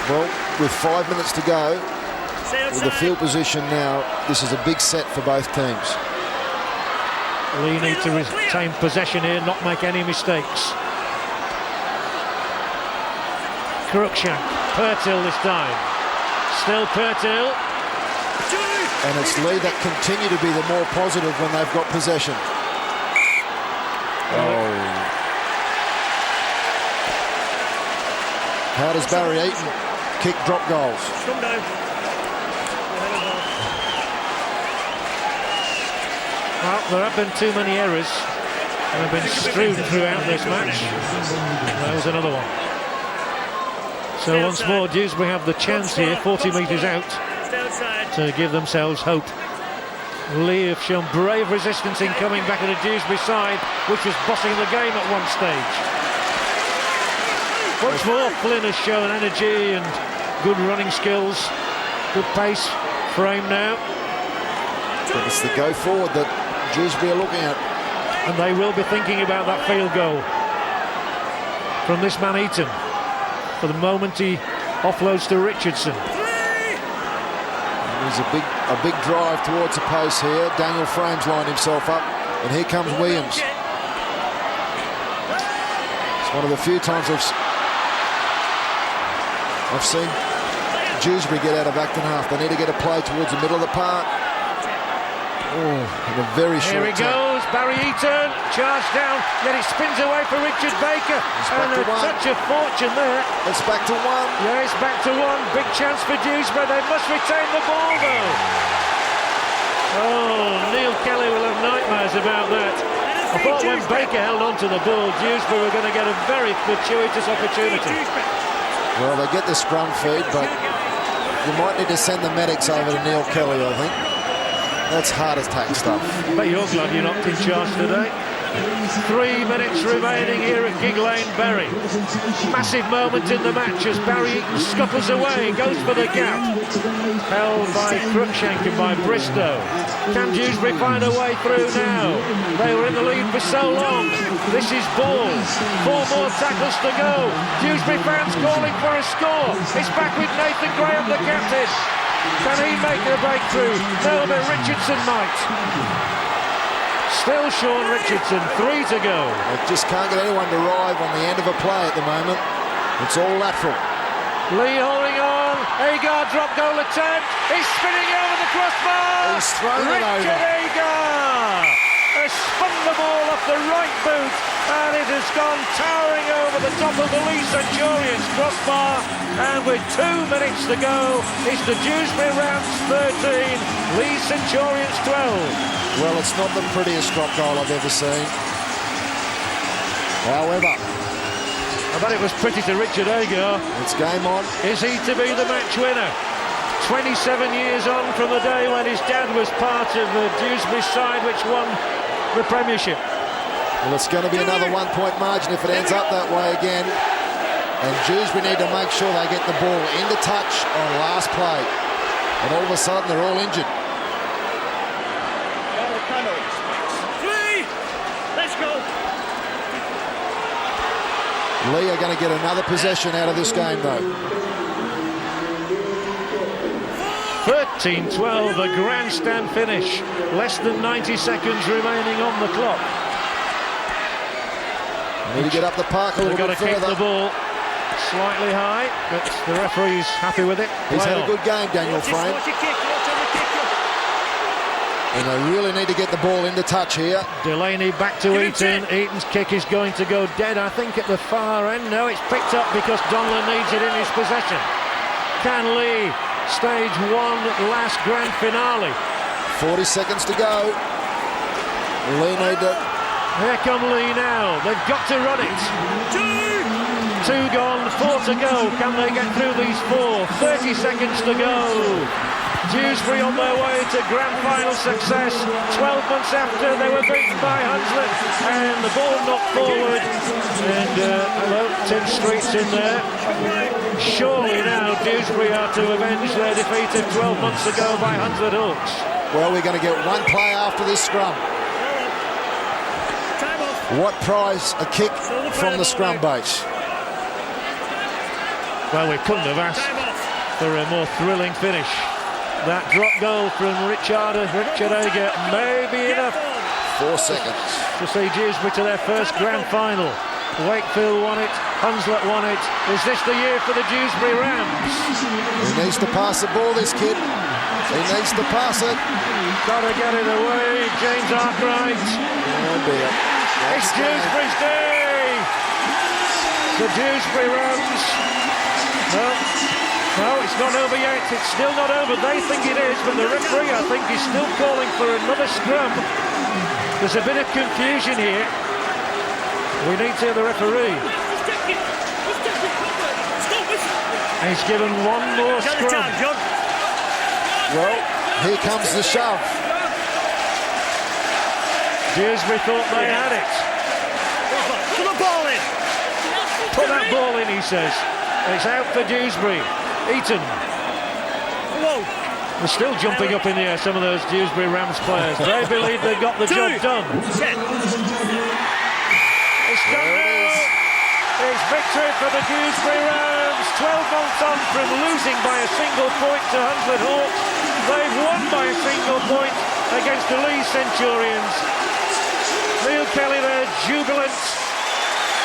Well, with 5 minutes to go, with the field position now, this is a big set for both teams. Leigh need to retain possession here, not make any mistakes. Cruckshank, Purtill this time. Still Purtill. And it's Leigh that continue to be the more positive when they've got possession. Oh. How does Barry Eaton kick drop goals? Well, there have been too many errors and have been strewn throughout this match. That was another one. So once more, Dewsbury have the chance here, 40 metres out, to give themselves hope. Leigh have shown brave resistance in coming back at the Dewsbury side, which was bossing the game at one stage. Once more, Flynn has shown energy and good running skills, good pace, frame now. It's the go forward that Dewsbury are looking at. And they will be thinking about that field goal from this man Eaton. For the moment he offloads to Richardson. There's a big drive towards the post here. Daniel Frames lined himself up, and here comes Williams. It's one of the few times I've seen Dewsbury get out of Acton half. They need to get a play towards the middle of the park. Oh, in a very short time. Here he goes, Barry Eaton, charged down, then it spins away for Richard Baker, and a touch of fortune there. It's back to one. Yeah, it's back to one. Big chance for Dewsbury. They must retain the ball, though. Oh, Neil Kelly will have nightmares about that. I thought when Baker held on to the ball, Dewsbury were going to get a very fortuitous opportunity. Well, they get the scrum feed, but you might need to send the medics over to Neil Kelly, I think. That's heart attack stuff. But you're glad you're not in charge today. 3 minutes remaining here at Gigg Lane, Bury. Massive moment in the match as Barry Eaton scuffles away, goes for the gap. Held by Cruckshank and by Bristow. Can Dewsbury find a way through now? They were in the lead for so long. This is ball. 4 more tackles to go. Dewsbury fans calling for a score. It's back with Nathan Graham, the captain. Can he make the breakthrough? No, but Richardson might. Still Sean Richardson, 3 to go. They just can't get anyone to arrive on the end of a play at the moment. It's all lateral. Leigh holding on. Agar drop goal attempt. He's spinning over the crossbar. He's thrown it over. Richard Agar has spun the ball off the right boot, and it has gone towering over the top of the Leigh Centurions crossbar. And with 2 minutes to go, it's the Dewsbury Rams 13, Leigh Centurions 12. Well, it's not the prettiest drop goal I've ever seen. However, I bet it was pretty to Richard Agar. It's game on. Is he to be the match winner? 27 years on from the day when his dad was part of the Dewsbury side which won the Premiership. Well, it's going to be another 1 point margin if it ends up that way again. And Dewsbury need to make sure they get the ball into touch on last play. And all of a sudden they're all injured. Let's go. Leigh are going to get another possession out of this game, though. 13-12, a grandstand finish. Less than 90 seconds remaining on the clock. Need to get up the park a little bit further. They've got to keep the ball slightly high, but the referee's happy with it. He's had a good game, Daniel Frame. And they really need to get the ball into touch here. Delaney back to Eaton. Eaton's kick is going to go dead, I think, at the far end. No, it's picked up because Donlan needs it in his possession. Can Leigh stage one last grand finale? 40 seconds to go. Leigh need to... Here come Leigh now. They've got to run it. 2 gone, 4 to go. Can they get through these 4? 30 seconds to go. Dewsbury on their way to grand final success. 12 months after they were beaten by Hunslet, and the ball knocked forward. And hello, Tim Street's in there. Surely now Dewsbury are to avenge their defeat of 12 months ago by Hunslet Hawks. Well, we're going to get one play after this scrum. What prize a kick from the scrum base? Well, we couldn't have asked for a more thrilling finish. That drop goal from Richard Agar may be enough 4 seconds to see Dewsbury to their first grand final. Wakefield won it, Hunslet won it. Is this the year for the Dewsbury Rams? He needs to pass the ball, this kid. He needs to pass it. Gotta get it away, James Arkwright. Oh dear. It's Dewsbury's day. The Dewsbury Rams. No, it's not over yet. It's still not over. They think it is, but the referee, I think, is still calling for another scrum. There's a bit of confusion here. We need to hear the referee. He's given one more scrum. Well, here comes the shove. Dewsbury thought they had it. Put the ball in. Put that ball in, he says. It's out for Dewsbury. Eaton. Whoa. They're still jumping up in the air, some of those Dewsbury Rams players. They believe they've got the job done. It's done now. It's victory for the Dewsbury Rams. 12 months on from losing by a single point to Hunslet Hawks. They've won by a single point against the Leigh Centurions. Neil Kelly there, jubilant.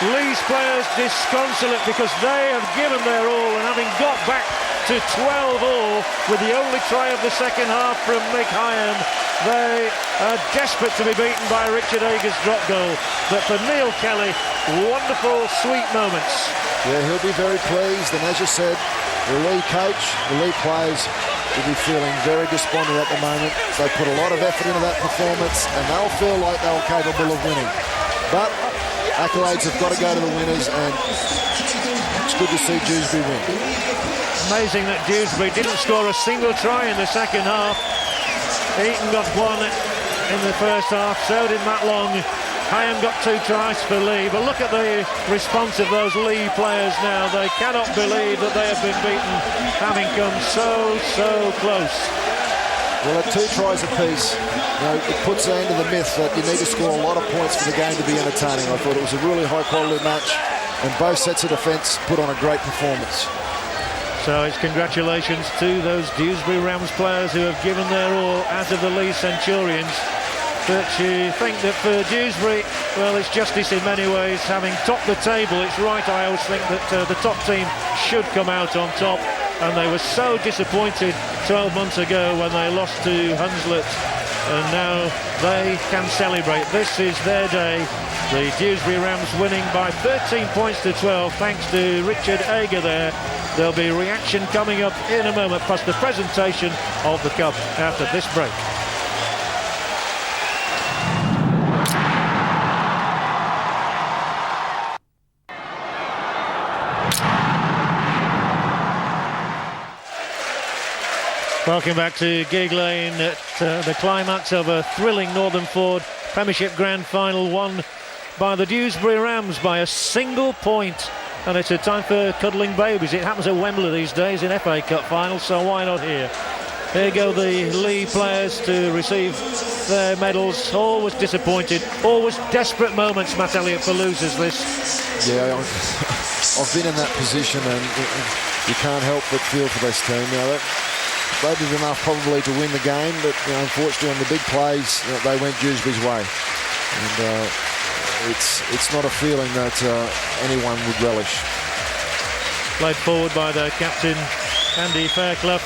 Leigh's players disconsolate because they have given their all, and having got back to 12 all with the only try of the second half from Higham, they are desperate to be beaten by Richard Agar's drop goal. But for Neil Kelly, wonderful, sweet moments. Yeah, he'll be very pleased, and as you said, the Leigh coach, the Leigh players will be feeling very despondent at the moment. They put a lot of effort into that performance, and they'll feel like they were capable of winning. But accolades have got to go to the winners, and it's good to see Dewsbury win. Amazing that Dewsbury didn't score a single try in the second half. Eaton got one in the first half, so did Matt Long. Higham got 2 tries for Leigh, but look at the response of those Leigh players now. They cannot believe that they have been beaten, having come so close. Well, at 2 tries apiece, it puts an end to the myth that you need to score a lot of points for the game to be entertaining. I thought it was a really high-quality match, and both sets of defence put on a great performance. So it's congratulations to those Dewsbury Rams players who have given their all, as of the Leigh Centurions. But you think that for Dewsbury, well, it's justice in many ways. Having topped the table, it's right, I always think, that the top team should come out on top. And they were so disappointed 12 months ago when they lost to Hunslet. And now they can celebrate. This is their day. The Dewsbury Rams winning by 13 points to 12, thanks to Richard Agar there. There'll be reaction coming up in a moment, plus the presentation of the cup after this break. Welcome back to Gigg Lane at the climax of a thrilling Northern Ford Premiership Grand Final, won by the Dewsbury Rams by a single point. And it's a time for cuddling babies. It happens at Wembley these days in FA Cup finals, so why not here? Here go the Leigh players to receive their medals. Always disappointed, always desperate moments, Matt Elliott, for losers this. Yeah, I've been in that position, and you can't help but feel for this team. They did enough probably to win the game, but unfortunately on the big plays, they went Dewsbury's way. And it's not a feeling that anyone would relish. Played forward by their captain, Andy Fairclough.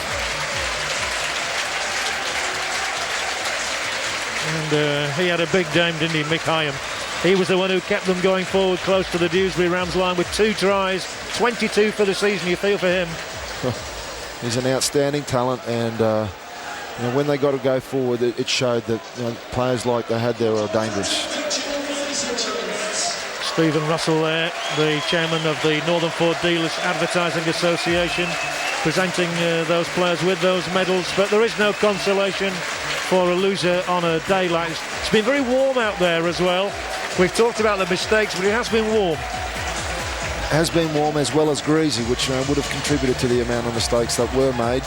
And he had a big game, didn't he, Higham? He was the one who kept them going forward close to the Dewsbury Rams line with 2 tries, 22 for the season. You feel for him. He's an outstanding talent, and when they got to go forward, it showed that players like they had there are dangerous. Stephen Russell there, the chairman of the Northern Ford Dealers Advertising Association, presenting those players with those medals. But there is no consolation for a loser on a day like this. It's been very warm out there as well. We've talked about the mistakes, but it has been warm. Has been warm as well as greasy, which would have contributed to the amount of mistakes that were made.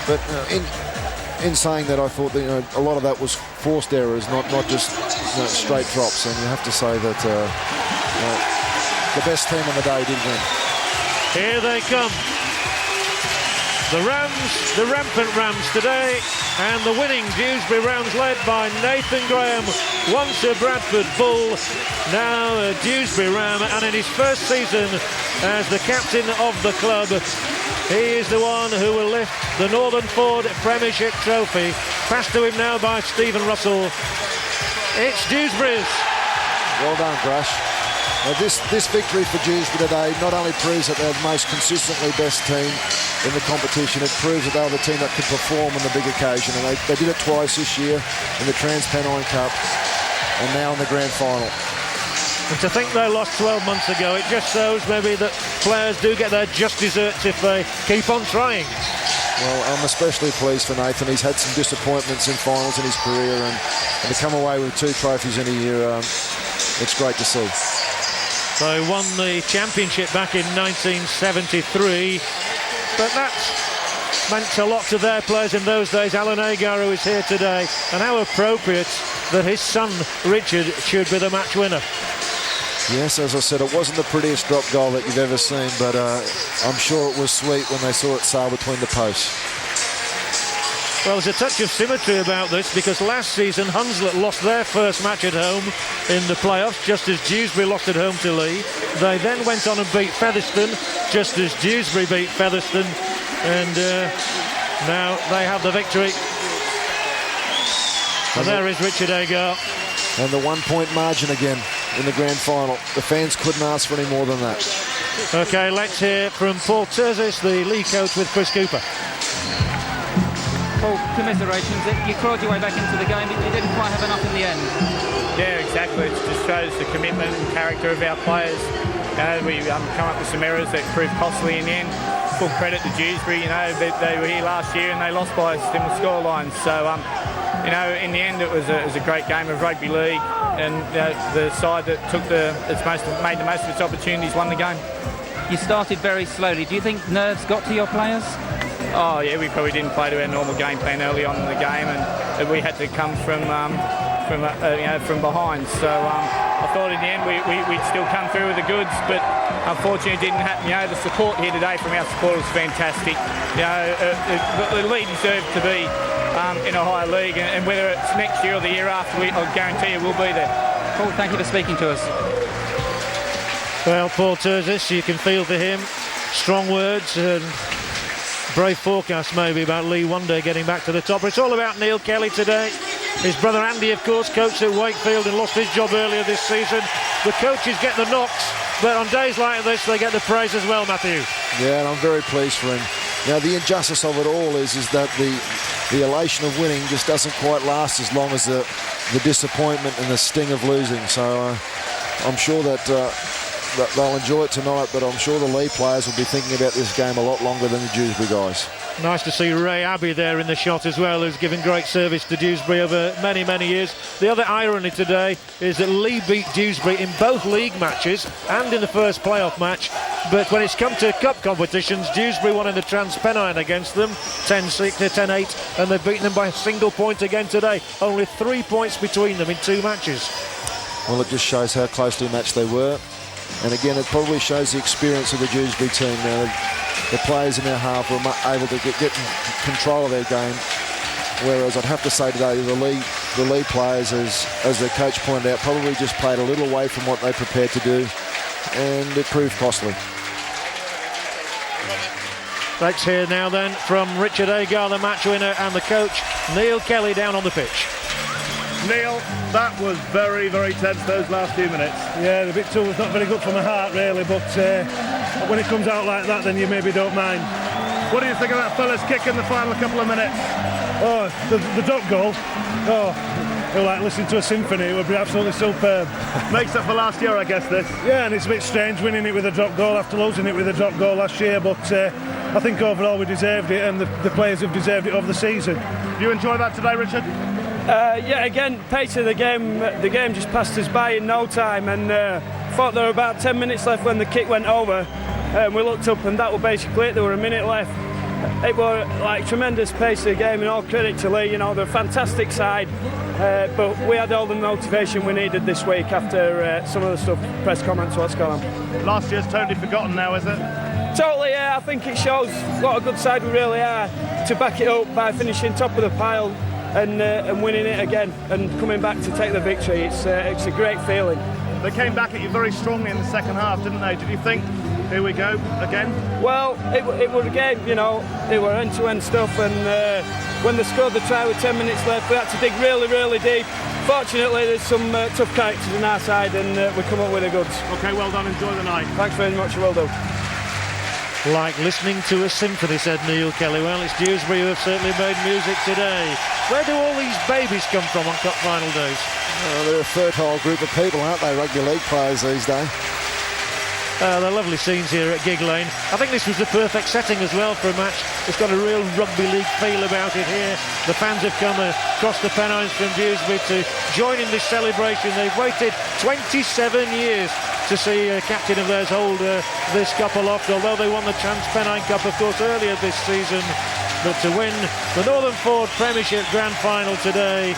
But in saying that, I thought that a lot of that was forced errors, not just straight drops. And you have to say that the best team on the day did win. Here they come. The Rams, the rampant Rams today, and the winning Dewsbury Rams led by Nathan Graham, once a Bradford Bull, now a Dewsbury Ram, and in his first season as the captain of the club, he is the one who will lift the Northern Ford Premiership trophy. Passed to him now by Stephen Russell. It's Dewsbury's. Well done, Grush. This victory for Dewsbury today not only proves that they're the most consistently best team in the competition, it proves that they were the team that could perform on the big occasion, and they did it twice this year in the Trans-Pennine Cup and now in the grand final. And to think they lost 12 months ago, it just shows maybe that players do get their just desserts if they keep on trying. Well, I'm especially pleased for Nathan. He's had some disappointments in finals in his career, and to come away with 2 trophies in a year, it's great to see. So he won the championship back in 1973, but that meant a lot to their players in those days. Alan Agar, who is here today, and how appropriate that his son Richard should be the match winner. Yes, as I said, it wasn't the prettiest drop goal that you've ever seen, but I'm sure it was sweet when they saw it sail between the posts. Well, there's a touch of symmetry about this, because last season Hunslet lost their first match at home in the playoffs, just as Dewsbury lost at home to Leigh. They then went on and beat Featherstone, just as Dewsbury beat Featherstone, and now they have the victory. And there is Richard Agar. And the 1-point margin again in the grand final. The fans couldn't ask for any more than that. OK, let's hear from Paul Terzis, the Leigh coach, with Chris Cooper. Paul, commiserations. You clawed your way back into the game, but you didn't quite have enough in the end. Yeah, exactly. It just shows the commitment and character of our players. We come up with some errors that proved costly in the end. Full credit to Dewsbury. They were here last year and they lost by a similar scoreline. So, in the end, it was a great game of rugby league, and the side that made the most of its opportunities won the game. You started very slowly. Do you think nerves got to your players? Oh yeah, we probably didn't play to our normal game plan early on in the game, and we had to come from behind. So I thought in the end we'd still come through with the goods, but unfortunately it didn't happen. The support here today from our supporters was fantastic. The league deserved to be in a higher league, and whether it's next year or the year after, I guarantee you we'll be there. Paul, thank you for speaking to us. Well, Paul Terzis, you can feel for him. Strong words and brave forecast maybe about Leigh one day getting back to the top. It's all about Neil Kelly today. His brother Andy, of course, coached at Wakefield and lost his job earlier this season. The coaches get the knocks, but on days like this they get the praise as well, Matthew. Yeah, and I'm very pleased for him. Now, the injustice of it all is that the elation of winning just doesn't quite last as long as the disappointment and the sting of losing. So I'm sure that they'll enjoy it tonight, but I'm sure the Leigh players will be thinking about this game a lot longer than the Dewsbury guys. Nice to see Ray Abbey there in the shot as well, who's given great service to Dewsbury over many, many years. The other irony today is that Leigh beat Dewsbury in both league matches and in the first playoff match, but when it's come to cup competitions, Dewsbury won in the Trans-Pennine against them 10-6, 10-8, and they've beaten them by a single point again today. Only 3 points between them in 2 matches. Well, it just shows how closely matched they were. And again, it probably shows the experience of the Dewsbury team. The players in their half were able to get control of their game, whereas I'd have to say today the Leigh players, as the coach pointed out, probably just played a little away from what they prepared to do, and it proved costly. Let's hear now then from Richard Agar, the match winner, and the coach Neil Kelly down on the pitch. Neil, that was very, very tense, those last few minutes. Yeah, the bit 2 was not very good for my heart, really, but when it comes out like that, then you maybe don't mind. What do you think of that fella's kick in the final couple of minutes? Oh, the drop goal. Oh, it was like listening to a symphony. It would be absolutely superb. Makes up for last year, I guess, this. Yeah, and it's a bit strange winning it with a drop goal after losing it with a drop goal last year, but I think overall we deserved it, and the players have deserved it over the season. Do you enjoy that today, Richard? Yeah, again, pace of the game just passed us by in no time, and thought there were about 10 minutes left when the kick went over, and we looked up and that was basically it. There were a minute left. It was like tremendous pace of the game, and all credit to Leigh. They're a fantastic side, but we had all the motivation we needed this week after some of the stuff, press comments, what's going on. Last year's totally forgotten now, is it? Totally, yeah. I think it shows what a good side we really are to back it up by finishing top of the pile and winning it again and coming back to take the victory. It's a great feeling. They came back at you very strongly in the second half, didn't they? Did you think, here we go again? Well, it was a game, you know, it were end-to-end stuff, and when they scored the try with 10 minutes left, we had to dig really, really deep. Fortunately, there's some tough characters on our side, and we come up with the goods. OK, well done. Enjoy the night. Thanks very much. Well done. Like listening to a symphony, said Neil Kelly. Well, it's Dewsbury who have certainly made music today. Where do all these babies come from on cup final days? They're a fertile group of people, aren't they, rugby league players these days? They're lovely scenes here at Gigg Lane. I think this was the perfect setting as well for a match. It's got a real rugby league feel about it here. The fans have come across the Pennines from Dewsbury to join in this celebration. They've waited 27 years to see a captain of theirs hold this cup aloft, although they won the Trans-Pennine Cup, of course, earlier this season. But to win the Northern Ford Premiership Grand Final today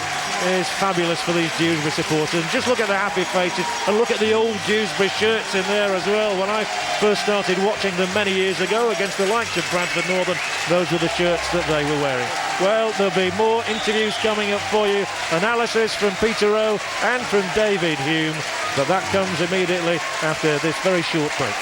is fabulous for these Dewsbury supporters. And just look at the happy faces and look at the old Dewsbury shirts in there as well. When I first started watching them many years ago against the likes of Bradford Northern, those were the shirts that they were wearing. Well, there'll be more interviews coming up for you. Analysis from Peter Rowe and from David Hume. But that comes immediately after this very short break.